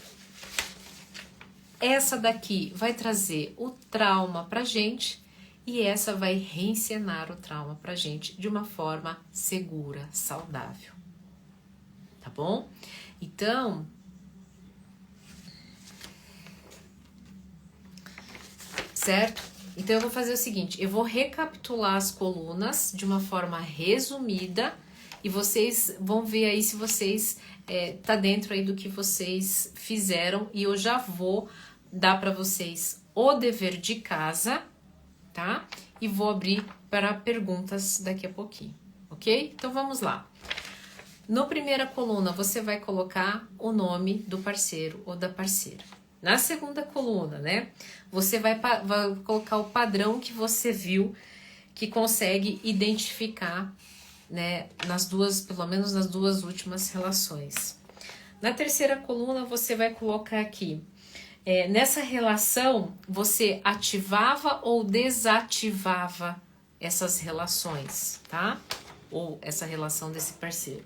essa daqui vai trazer o trauma pra gente e essa vai reencenar o trauma pra gente de uma forma segura, saudável. Tá bom? Então, certo? Então eu vou fazer o seguinte, eu vou recapitular as colunas de uma forma resumida e vocês vão ver aí se vocês tá dentro aí do que vocês fizeram e eu já vou dar para vocês o dever de casa, tá? E vou abrir para perguntas daqui a pouquinho, ok? Então vamos lá. Na primeira coluna você vai colocar o nome do parceiro ou da parceira. Na segunda coluna, né, você vai colocar o padrão que você viu, que consegue identificar, né, pelo menos nas duas últimas relações. Na terceira coluna, você vai colocar aqui, nessa relação, você ativava ou desativava essas relações, tá? Ou essa relação desse parceiro.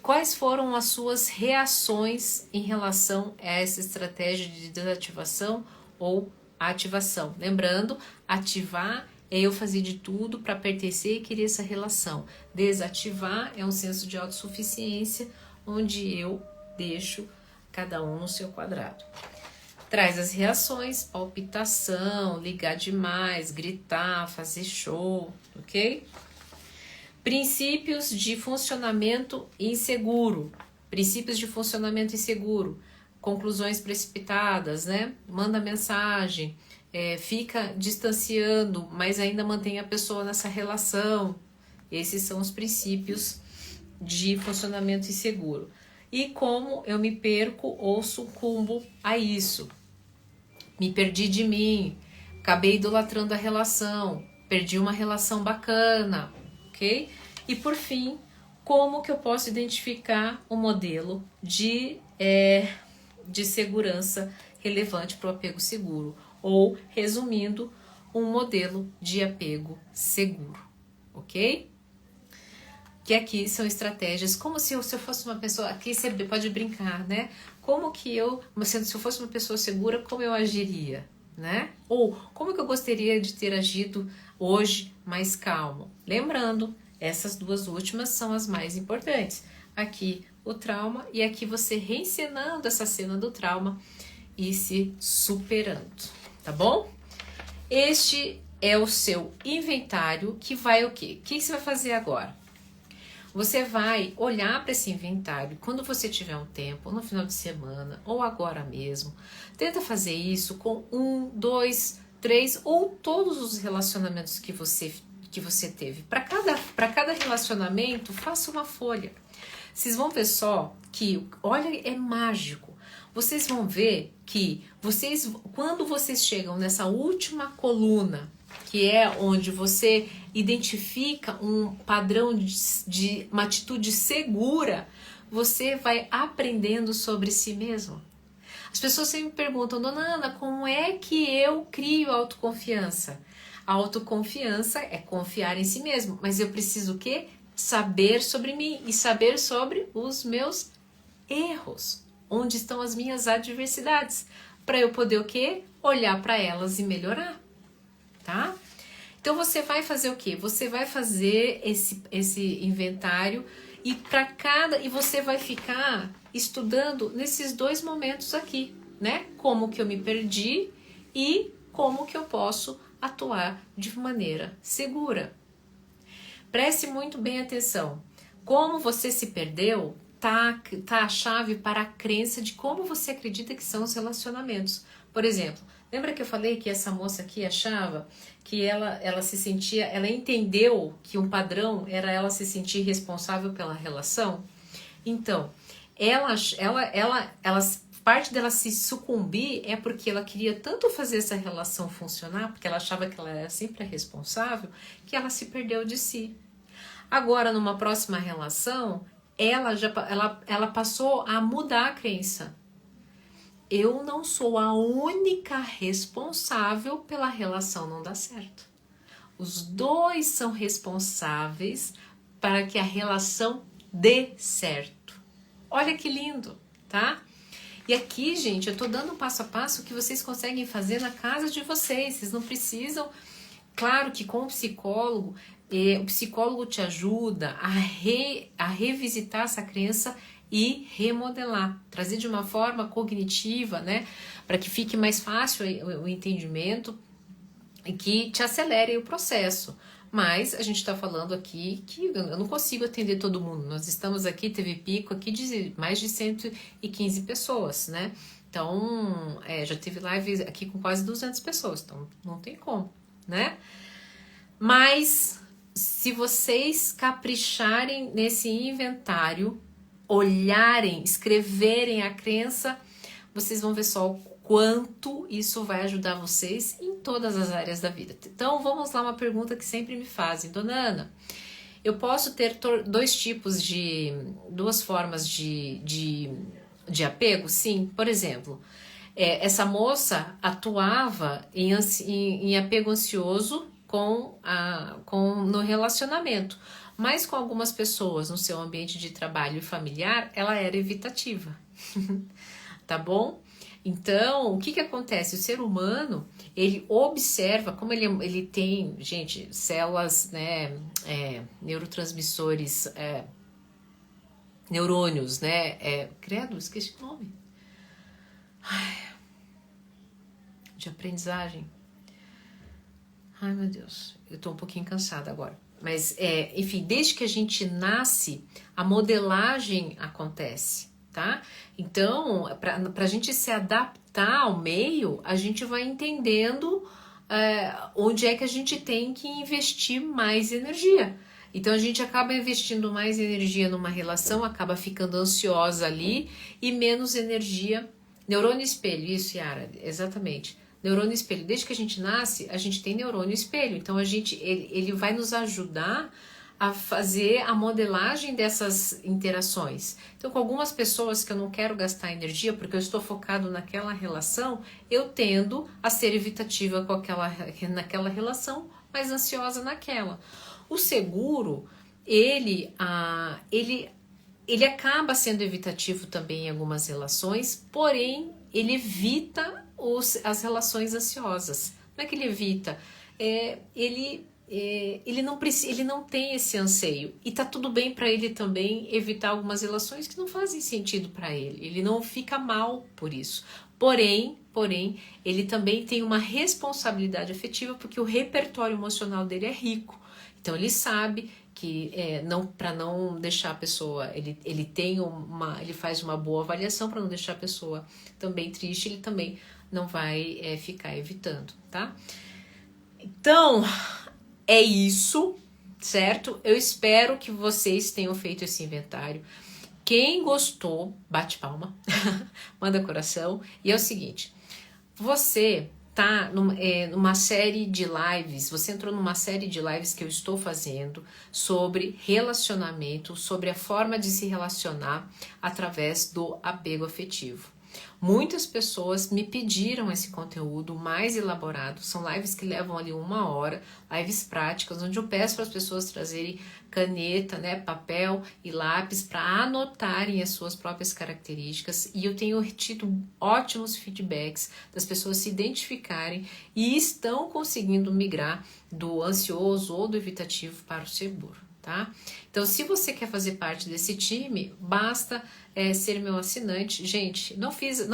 Quais foram as suas reações em relação a essa estratégia de desativação ou ativação? Lembrando, ativar é eu fazer de tudo para pertencer e querer essa relação. Desativar é um senso de autossuficiência, onde eu deixo cada um no seu quadrado. Traz as reações, palpitação, ligar demais, gritar, fazer show, ok? Princípios de funcionamento inseguro. Princípios de funcionamento inseguro. Conclusões precipitadas, né? Manda mensagem, fica distanciando, mas ainda mantém a pessoa nessa relação. Esses são os princípios de funcionamento inseguro. E como eu me perco ou sucumbo a isso? Me perdi de mim, acabei idolatrando a relação, perdi uma relação bacana, ok? E por fim, como que eu posso identificar um modelo de segurança relevante para o apego seguro? Ou, resumindo, um modelo de apego seguro, ok? Que aqui são estratégias, como se eu fosse uma pessoa, aqui você pode brincar, né? Como que se eu fosse uma pessoa segura, como eu agiria, né? Ou como que eu gostaria de ter agido hoje mais calmo? Lembrando, essas duas últimas são as mais importantes. Aqui o trauma e aqui você reencenando essa cena do trauma e se superando, tá bom? Este é o seu inventário que vai o quê? O que você vai fazer agora? Você vai olhar para esse inventário quando você tiver um tempo, no final de semana ou agora mesmo. Tenta fazer isso com 1, 2, 3 ou todos os relacionamentos que você teve. Para cada relacionamento, faça uma folha. Vocês vão ver só que, olha, é mágico. Vocês vão ver que quando vocês chegam nessa última coluna, que é onde você identifica um padrão de uma atitude segura, você vai aprendendo sobre si mesmo. As pessoas sempre me perguntam, Dona Ana, como é que eu crio autoconfiança? A autoconfiança é confiar em si mesmo, mas eu preciso o quê? Saber sobre mim e saber sobre os meus erros. Onde estão as minhas adversidades? Para eu poder o quê? Olhar para elas e melhorar, tá? Então você vai fazer o quê? Você vai fazer esse inventário e você vai ficar estudando nesses 2 momentos aqui, né? Como que eu me perdi e como que eu posso atuar de maneira segura. Preste muito bem atenção. Como você se perdeu, tá a chave para a crença de como você acredita que são os relacionamentos. Por exemplo, lembra que eu falei que essa moça aqui achava que ela se sentia, ela entendeu que um padrão era ela se sentir responsável pela relação? Então, parte dela se sucumbir é porque ela queria tanto fazer essa relação funcionar, porque ela achava que ela era sempre a responsável, que ela se perdeu de si. Agora, numa próxima relação, ela passou a mudar a crença. Eu não sou a única responsável pela relação não dar certo. Os 2 são responsáveis para que a relação dê certo. Olha que lindo, tá? E aqui, gente, eu tô dando passo a passo que vocês conseguem fazer na casa de vocês. Vocês não precisam... Claro que com o psicólogo te ajuda a revisitar essa crença e remodelar, trazer de uma forma cognitiva, né, para que fique mais fácil o entendimento e que te acelere o processo. Mas a gente está falando aqui que eu não consigo atender todo mundo. Nós estamos aqui, teve pico aqui de mais de 115 pessoas, né? Então, já teve live aqui com quase 200 pessoas, então não tem como, né? Mas se vocês capricharem nesse inventário, olharem, escreverem a crença, vocês vão ver só o quanto isso vai ajudar vocês em todas as áreas da vida. Então vamos lá, uma pergunta que sempre me fazem, Dona Ana, eu posso ter 2 formas de apego? Sim, por exemplo, essa moça atuava em apego ansioso no relacionamento, mas com algumas pessoas no seu ambiente de trabalho e familiar, ela era evitativa, tá bom? Então, o que acontece? O ser humano, ele observa, como ele tem, gente, células, né, neurotransmissores, neurônios, né, credo, esqueci o nome, de aprendizagem. Ai, meu Deus, eu tô um pouquinho cansada agora. Mas, enfim, desde que a gente nasce, a modelagem acontece, tá? Então, pra gente se adaptar ao meio, a gente vai entendendo onde é que a gente tem que investir mais energia. Então, a gente acaba investindo mais energia numa relação, acaba ficando ansiosa ali e menos energia. Neurônio espelho, isso, Yara, exatamente. Neurônio espelho, desde que a gente nasce, a gente tem neurônio espelho, então ele vai nos ajudar a fazer a modelagem dessas interações. Então, com algumas pessoas que eu não quero gastar energia porque eu estou focado naquela relação, eu tendo a ser evitativa naquela relação, mas ansiosa naquela. O seguro, ele acaba sendo evitativo também em algumas relações, porém ele evita as relações ansiosas. Não é que ele evita, ele não tem esse anseio. E tá tudo bem para ele também evitar algumas relações que não fazem sentido para ele. Ele não fica mal por isso. Porém, porém ele também tem uma responsabilidade afetiva porque o repertório emocional dele é rico. Então ele sabe que para não deixar a pessoa, ele faz uma boa avaliação para não deixar a pessoa também triste, ele também não vai ficar evitando, tá? Então, é isso, certo? Eu espero que vocês tenham feito esse inventário. Quem gostou, bate palma, manda coração. E é o seguinte, você tá numa série de lives, você entrou numa série de lives que eu estou fazendo sobre relacionamento, sobre a forma de se relacionar através do apego afetivo. Muitas pessoas me pediram esse conteúdo mais elaborado, são lives que levam ali 1 hora, lives práticas, onde eu peço para as pessoas trazerem caneta, né, papel e lápis para anotarem as suas próprias características, e eu tenho tido ótimos feedbacks das pessoas se identificarem e estão conseguindo migrar do ansioso ou do evitativo para o seguro. Tá? Então, se você quer fazer parte desse time, basta ser meu assinante. Gente, não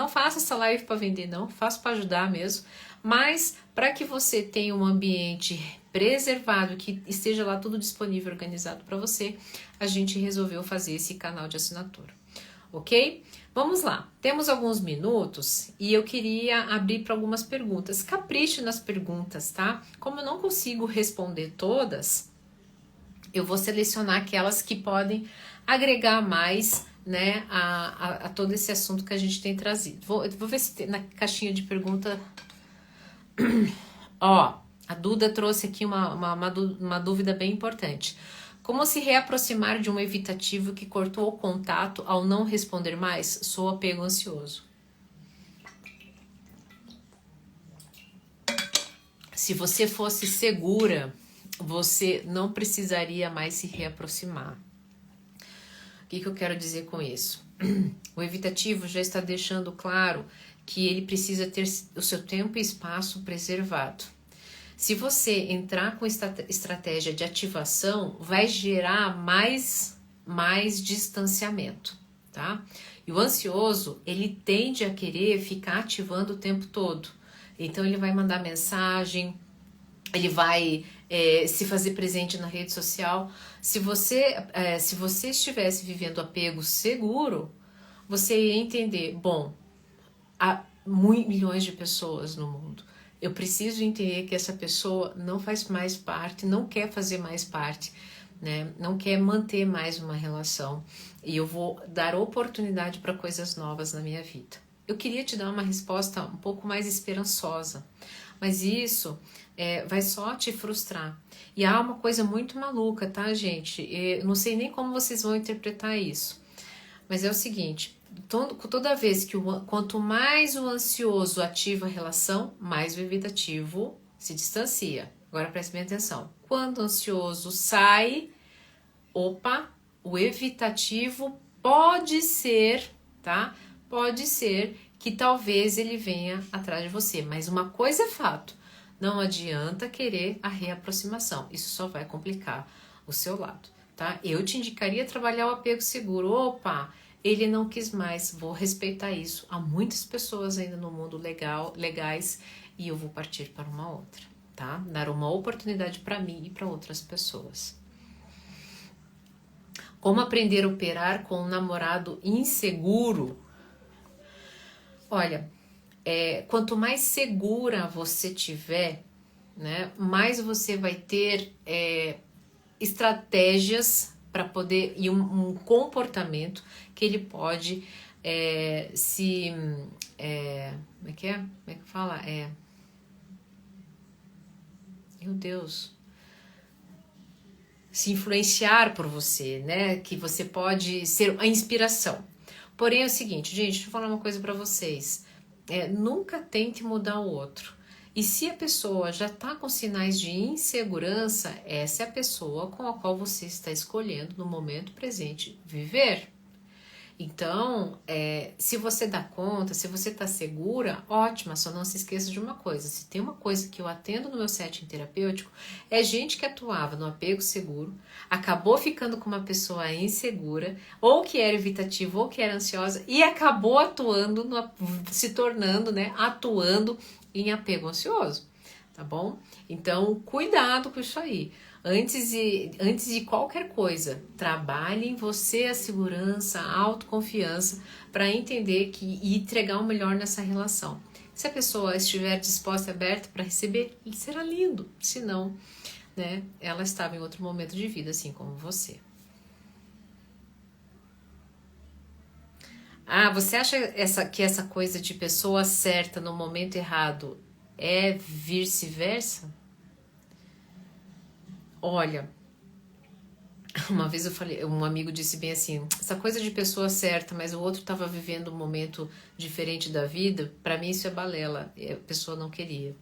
faça essa live para vender, não, faço para ajudar mesmo, mas para que você tenha um ambiente preservado, que esteja lá tudo disponível, organizado para você, a gente resolveu fazer esse canal de assinatura, ok? Vamos lá, temos alguns minutos e eu queria abrir para algumas perguntas. Capriche nas perguntas, tá? Como eu não consigo responder todas, eu vou selecionar aquelas que podem agregar mais, né, a todo esse assunto que a gente tem trazido. Vou ver se tem na caixinha de pergunta. Ó, a Duda trouxe aqui uma dúvida bem importante. Como se reaproximar de um evitativo que cortou o contato ao não responder mais? Sou apego ansioso. Se você fosse segura, você não precisaria mais se reaproximar. O que eu quero dizer com isso? O evitativo já está deixando claro que ele precisa ter o seu tempo e espaço preservado. Se você entrar com estratégia de ativação, vai gerar mais distanciamento, tá? E o ansioso, ele tende a querer ficar ativando o tempo todo. Então ele vai mandar mensagem, ele vai se fazer presente na rede social. Se você estivesse vivendo apego seguro, você ia entender, bom, há milhões de pessoas no mundo. Eu preciso entender que essa pessoa não faz mais parte, não quer fazer mais parte, né? Não quer manter mais uma relação. E eu vou dar oportunidade para coisas novas na minha vida. Eu queria te dar uma resposta um pouco mais esperançosa, mas isso vai só te frustrar. E há uma coisa muito maluca, tá, gente? Eu não sei nem como vocês vão interpretar isso, mas é o seguinte, toda vez que quanto mais o ansioso ativa a relação, mais o evitativo se distancia. Agora preste bem atenção. Quando o ansioso sai, o evitativo pode ser, tá? Pode ser que talvez ele venha atrás de você, mas uma coisa é fato, não adianta querer a reaproximação, isso só vai complicar o seu lado, tá? Eu te indicaria trabalhar o apego seguro. Ele não quis mais, vou respeitar isso. Há muitas pessoas ainda no mundo legais e eu vou partir para uma outra, tá? Dar uma oportunidade para mim e para outras pessoas. Como aprender a operar com um namorado inseguro? Olha, quanto mais segura você tiver, né, mais você vai ter estratégias para poder, e um comportamento que ele pode como é que fala? Meu Deus, se influenciar por você, né? Que você pode ser a inspiração. Porém é o seguinte, gente, deixa eu falar uma coisa para vocês. Nunca tente mudar o outro. E se a pessoa já está com sinais de insegurança, essa é a pessoa com a qual você está escolhendo no momento presente viver. Então, se você dá conta, se você tá segura, ótima, só não se esqueça de uma coisa. Se tem uma coisa que eu atendo no meu setting terapêutico, é gente que atuava no apego seguro, acabou ficando com uma pessoa insegura, ou que era evitativa, ou que era ansiosa, e acabou atuando, se tornando, né, atuando em apego ansioso, tá bom? Então, cuidado com isso aí. Antes de qualquer coisa, trabalhe em você a segurança, a autoconfiança para entender e entregar o melhor nessa relação. Se a pessoa estiver disposta e aberta para receber, será lindo. Se não, né, ela estava em outro momento de vida, assim como você. Ah, você acha que essa coisa de pessoa certa no momento errado é vice-versa? Olha, uma vez eu falei, um amigo disse bem assim, essa coisa de pessoa certa, mas o outro estava vivendo um momento diferente da vida, para mim isso é balela, a pessoa não queria.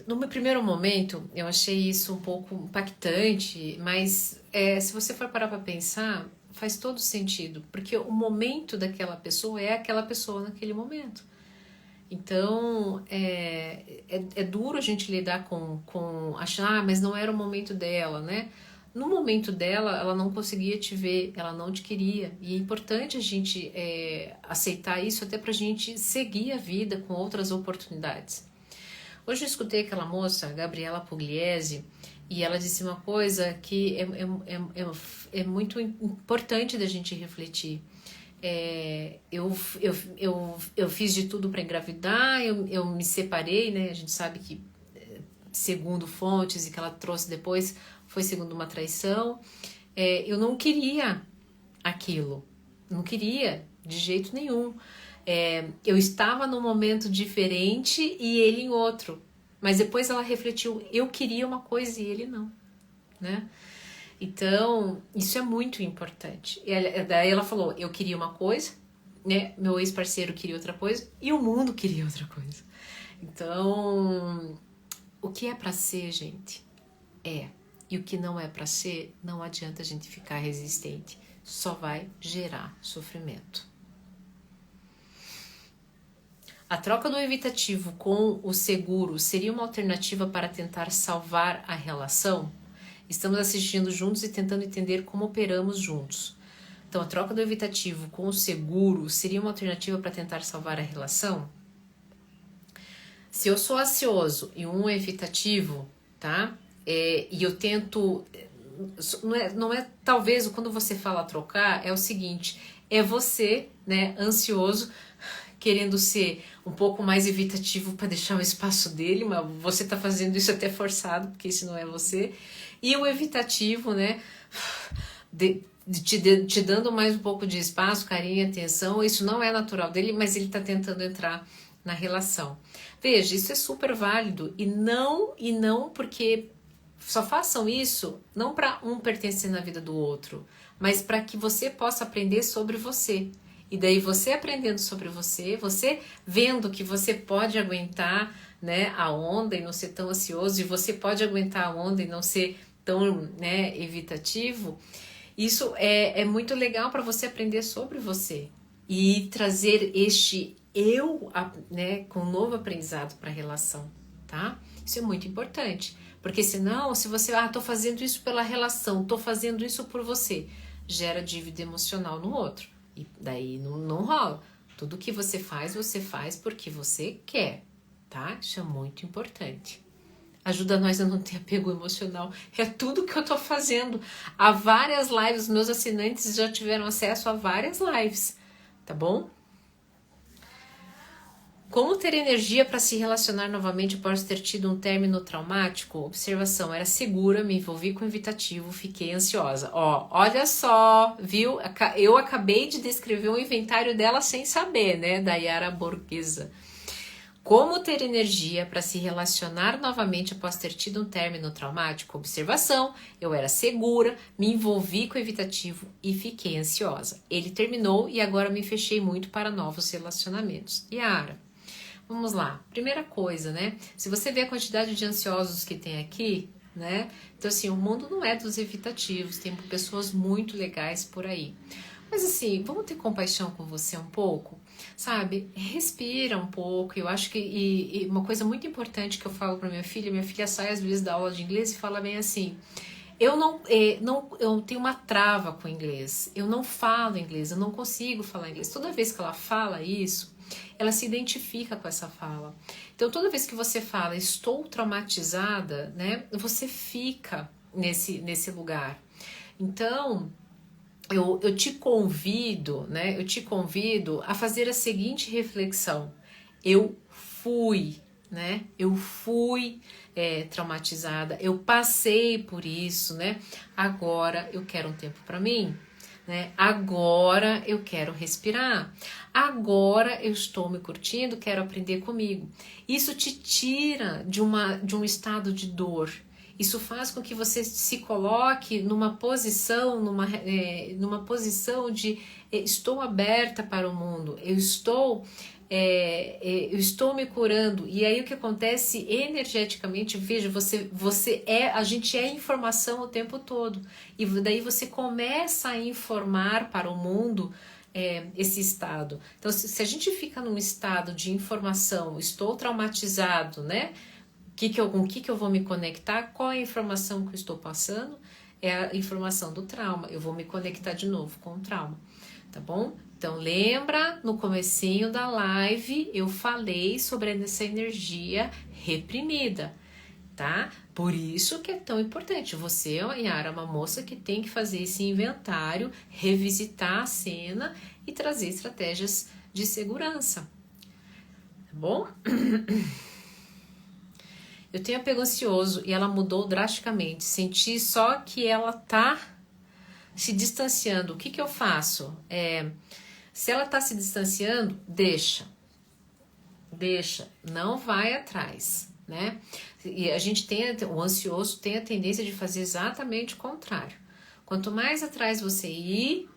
No meu primeiro momento, eu achei isso um pouco impactante, mas se você for parar para pensar, faz todo sentido, porque o momento daquela pessoa é aquela pessoa naquele momento. Então, é duro a gente lidar com achar, mas não era o momento dela, né? No momento dela, ela não conseguia te ver, ela não te queria. E é importante a gente aceitar isso até pra gente seguir a vida com outras oportunidades. Hoje eu escutei aquela moça, Gabriela Pugliese, e ela disse uma coisa que é muito importante da gente refletir. Eu fiz de tudo para engravidar, eu me separei, né? A gente sabe que, segundo fontes e que ela trouxe depois, foi segundo uma traição. Eu não queria aquilo, não queria de jeito nenhum. Eu estava num momento diferente e ele em outro, mas depois ela refletiu, eu queria uma coisa e ele não, né? Então, isso é muito importante. Daí ela falou, eu queria uma coisa, né? Meu ex-parceiro queria outra coisa e o mundo queria outra coisa. Então, o que é pra ser, gente, é. E o que não é pra ser, não adianta a gente ficar resistente. Só vai gerar sofrimento. A troca do evitativo com o seguro seria uma alternativa para tentar salvar a relação? Estamos assistindo juntos e tentando entender como operamos juntos. Então, a troca do evitativo com o seguro seria uma alternativa para tentar salvar a relação? Se eu sou ansioso e um é evitativo, tá? E eu tento... Não é talvez, quando você fala trocar, é o seguinte, é você, né, ansioso, querendo ser um pouco mais evitativo para deixar o espaço dele, mas você tá fazendo isso até forçado, porque isso não é você. E o evitativo, né, te dando mais um pouco de espaço, carinho e atenção, isso não é natural dele, mas ele tá tentando entrar na relação. Veja, isso é super válido e não porque só façam isso não para um pertencer na vida do outro, mas para que você possa aprender sobre você. E daí você aprendendo sobre você, você vendo que você pode aguentar, né, a onda e não ser tão ansioso, e você pode aguentar a onda e não ser tão, né, evitativo, isso é muito legal para você aprender sobre você e trazer este eu, né, com um novo aprendizado para a relação, tá? Isso é muito importante, porque senão, se você, tô fazendo isso pela relação, tô fazendo isso por você, gera dívida emocional no outro. E daí não rola. Tudo que você faz porque você quer, tá? Isso é muito importante. Ajuda nós a não ter apego emocional. É tudo que eu tô fazendo. Há várias lives, meus assinantes já tiveram acesso a várias lives, tá bom? Como ter energia para se relacionar novamente após ter tido um término traumático? Observação, era segura, me envolvi com evitativo, fiquei ansiosa. Olha só, viu? Eu acabei de descrever um inventário dela sem saber, né? Da Yara Borghesa. Como ter energia para se relacionar novamente após ter tido um término traumático? Observação, eu era segura, me envolvi com evitativo e fiquei ansiosa. Ele terminou e agora me fechei muito para novos relacionamentos. Yara, vamos lá. Primeira coisa, né? Se você vê a quantidade de ansiosos que tem aqui, né? Então, assim, o mundo não é dos evitativos, tem pessoas muito legais por aí. Mas assim, vamos ter compaixão com você um pouco, sabe? Respira um pouco. Eu acho que e uma coisa muito importante que eu falo para minha filha sai às vezes da aula de inglês e fala bem assim: eu tenho uma trava com o inglês. Eu não falo inglês, eu não consigo falar inglês. Toda vez que ela fala isso, ela se identifica com essa fala. Então, toda vez que você fala estou traumatizada, né? Você fica nesse lugar. Então, eu te convido, né? Eu te convido a fazer a seguinte reflexão. Eu fui, né? Eu fui traumatizada, eu passei por isso, né? Agora eu quero um tempo para mim, né? Agora eu quero respirar. Agora eu estou me curtindo, quero aprender comigo. Isso te tira de um estado de dor. Isso faz com que você se coloque numa posição, numa posição de estou aberta para o mundo, eu estou me curando. E aí o que acontece energeticamente, veja, a gente é informação o tempo todo. E daí você começa a informar para o mundo esse estado. Então, se a gente fica num estado de informação, estou traumatizado, né? Com o que eu vou me conectar? Qual é a informação que eu estou passando? É a informação do trauma. Eu vou me conectar de novo com o trauma, tá bom? Então lembra, no comecinho da live eu falei sobre essa energia reprimida, tá? Por isso que é tão importante. Você, Yara, é uma moça que tem que fazer esse inventário, revisitar a cena e trazer estratégias de segurança, tá bom? Eu tenho apego ansioso e ela mudou drasticamente. Senti só que ela tá se distanciando. O que eu faço? Se ela tá se distanciando, deixa, não vai atrás, né? E a gente o ansioso tem a tendência de fazer exatamente o contrário. Quanto mais atrás você ir,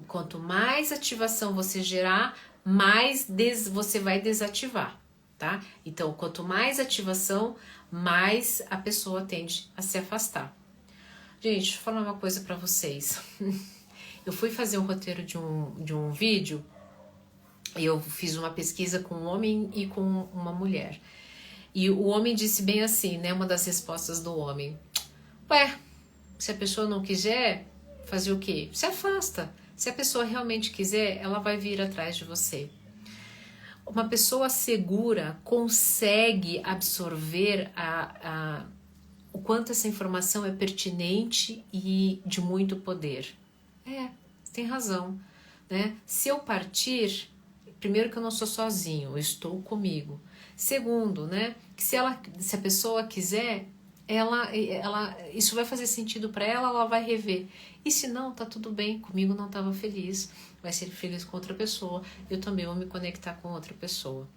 quanto mais ativação você gerar, mais você vai desativar, tá? Então, quanto mais ativação, mais a pessoa tende a se afastar. Gente, deixa eu falar uma coisa pra vocês. Eu fui fazer um roteiro de um vídeo e eu fiz uma pesquisa com um homem e com uma mulher. E o homem disse bem assim, né? Uma das respostas do homem. Ué, se a pessoa não quiser, fazer o quê? Se afasta. Se a pessoa realmente quiser, ela vai vir atrás de você. Uma pessoa segura consegue absorver o quanto essa informação é pertinente e de muito poder. Você tem razão, né? Se eu partir, primeiro que eu não sou sozinho, eu estou comigo. Segundo, né? Que se a pessoa quiser, isso vai fazer sentido para ela vai rever. E se não, tá tudo bem, comigo não estava feliz, vai ser feliz com outra pessoa, eu também vou me conectar com outra pessoa,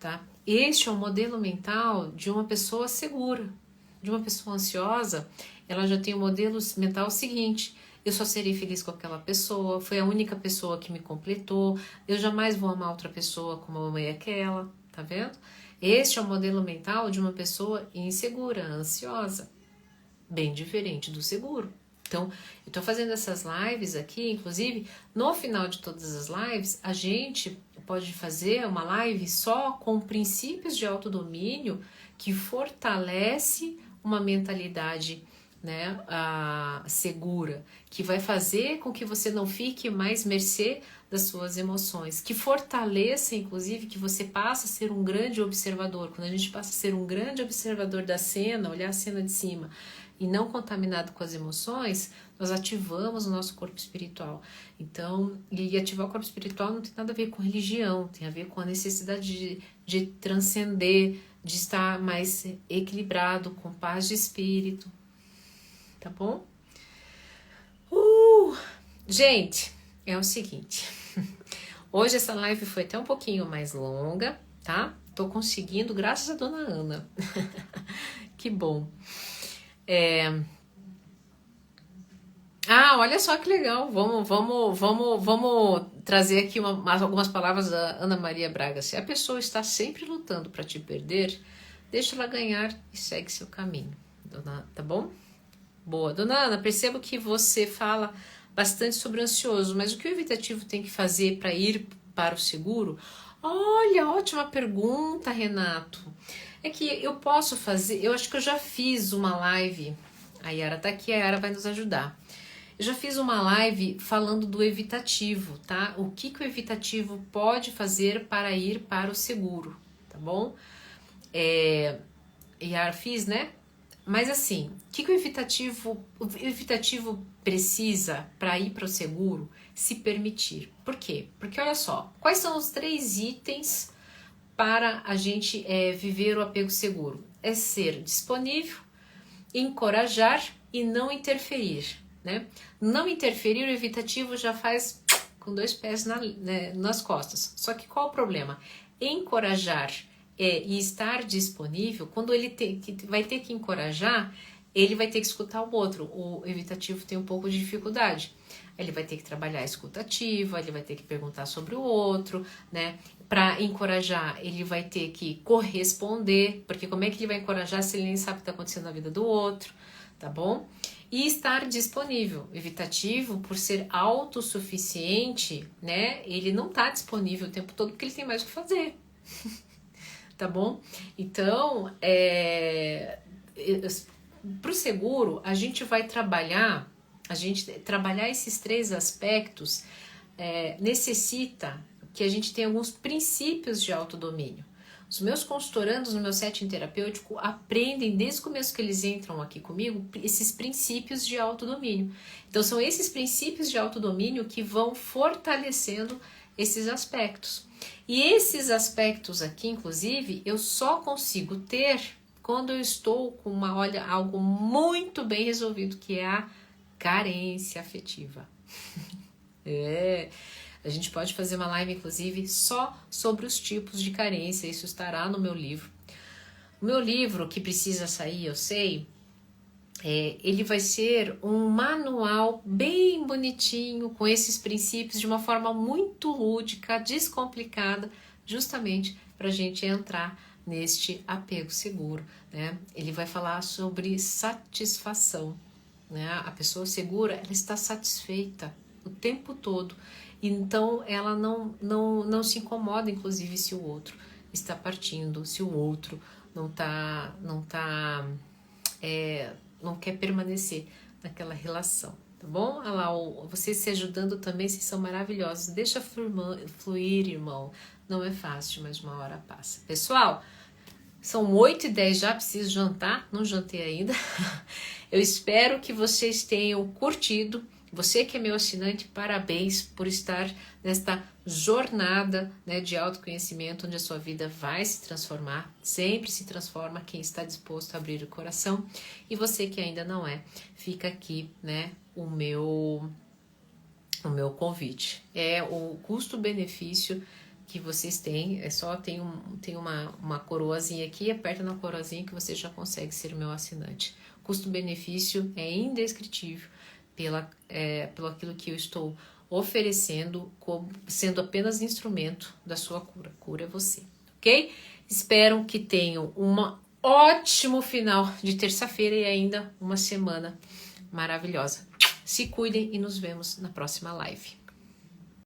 tá? Este é o modelo mental de uma pessoa segura. De uma pessoa ansiosa, ela já tem o modelo mental seguinte: eu só serei feliz com aquela pessoa, foi a única pessoa que me completou, eu jamais vou amar outra pessoa como eu amei aquela, tá vendo? Este é o modelo mental de uma pessoa insegura, ansiosa, bem diferente do seguro. Então, eu tô fazendo essas lives aqui, inclusive, no final de todas as lives, a gente pode fazer uma live só com princípios de autodomínio que fortalece uma mentalidade, né, segura, que vai fazer com que você não fique mais mercê das suas emoções, que fortaleça, inclusive, que você passa a ser um grande observador. Quando a gente passa a ser um grande observador da cena, olhar a cena de cima e não contaminado com as emoções, nós ativamos o nosso corpo espiritual. Então, e ativar o corpo espiritual não tem nada a ver com religião, tem a ver com a necessidade de transcender, de estar mais equilibrado, com paz de espírito, tá bom? Gente, é o seguinte, hoje essa live foi até um pouquinho mais longa, tá? Tô conseguindo, graças a dona Ana. Que bom. Olha só que legal. Vamos trazer aqui algumas palavras da Ana Maria Braga. Se a pessoa está sempre lutando para te perder, deixa ela ganhar e segue seu caminho. Tá bom? Boa. Dona Ana, percebo que você fala bastante sobre o ansioso, mas o que o evitativo tem que fazer para ir para o seguro? Olha, ótima pergunta, Renato. É que eu posso fazer, eu acho que eu já fiz uma live, a Yara tá aqui, a Yara vai nos ajudar. Eu já fiz uma live falando do evitativo, tá? O que o evitativo pode fazer para ir para o seguro, tá bom? Yara fiz, né? Mas assim, o que o evitativo precisa para ir para o seguro? Se permitir. Por quê? Porque olha só, quais são os 3 itens para a gente viver o apego seguro? É ser disponível, encorajar e não interferir, né? Não interferir, o evitativo já faz com 2 pés nas costas. Só que qual o problema? Encorajar e estar disponível, quando ele vai ter que encorajar, ele vai ter que escutar o outro. O evitativo tem um pouco de dificuldade. Ele vai ter que trabalhar a escuta ativa, ele vai ter que perguntar sobre o outro, né? Para encorajar, ele vai ter que corresponder, porque como é que ele vai encorajar se ele nem sabe o que está acontecendo na vida do outro, tá bom? E estar disponível. Evitativo, por ser autossuficiente, né? Ele não está disponível o tempo todo porque ele tem mais o que fazer. Tá bom? Então, para o seguro, a gente vai trabalhar esses 3 aspectos necessita que a gente tenha alguns princípios de autodomínio. Os meus consultorandos no meu setting terapêutico aprendem desde o começo que eles entram aqui comigo esses princípios de autodomínio. Então são esses princípios de autodomínio que vão fortalecendo esses aspectos. E esses aspectos aqui, inclusive, eu só consigo ter quando eu estou com algo muito bem resolvido, que é a carência afetiva. A gente pode fazer uma live, inclusive, só sobre os tipos de carência. Isso estará no meu livro. O meu livro, que precisa sair, eu sei, ele vai ser um manual bem bonitinho, com esses princípios, de uma forma muito lúdica, descomplicada, justamente para a gente entrar neste apego seguro, né? Ele vai falar sobre satisfação, né? A pessoa segura, ela está satisfeita o tempo todo, então ela não se incomoda, inclusive, se o outro está partindo, se o outro não quer permanecer naquela relação, tá bom? Olha lá, vocês se ajudando também, vocês são maravilhosos. Deixa fluir, irmão. Não é fácil, mas uma hora passa. Pessoal, são 8h10 já, preciso jantar, não jantei ainda. Eu espero que vocês tenham curtido. Você que é meu assinante, parabéns por estar nesta jornada, né, de autoconhecimento, onde a sua vida vai se transformar. Sempre se transforma quem está disposto a abrir o coração. E você que ainda não é, fica aqui, né, o meu convite. É o custo-benefício que vocês têm, tem uma coroazinha aqui, aperta na coroazinha que você já consegue ser meu assinante. Custo-benefício é indescritível pelo aquilo que eu estou oferecendo, sendo apenas instrumento da sua cura. Cura é você, ok? Espero que tenham um ótimo final de terça-feira e ainda uma semana maravilhosa. Se cuidem e nos vemos na próxima live.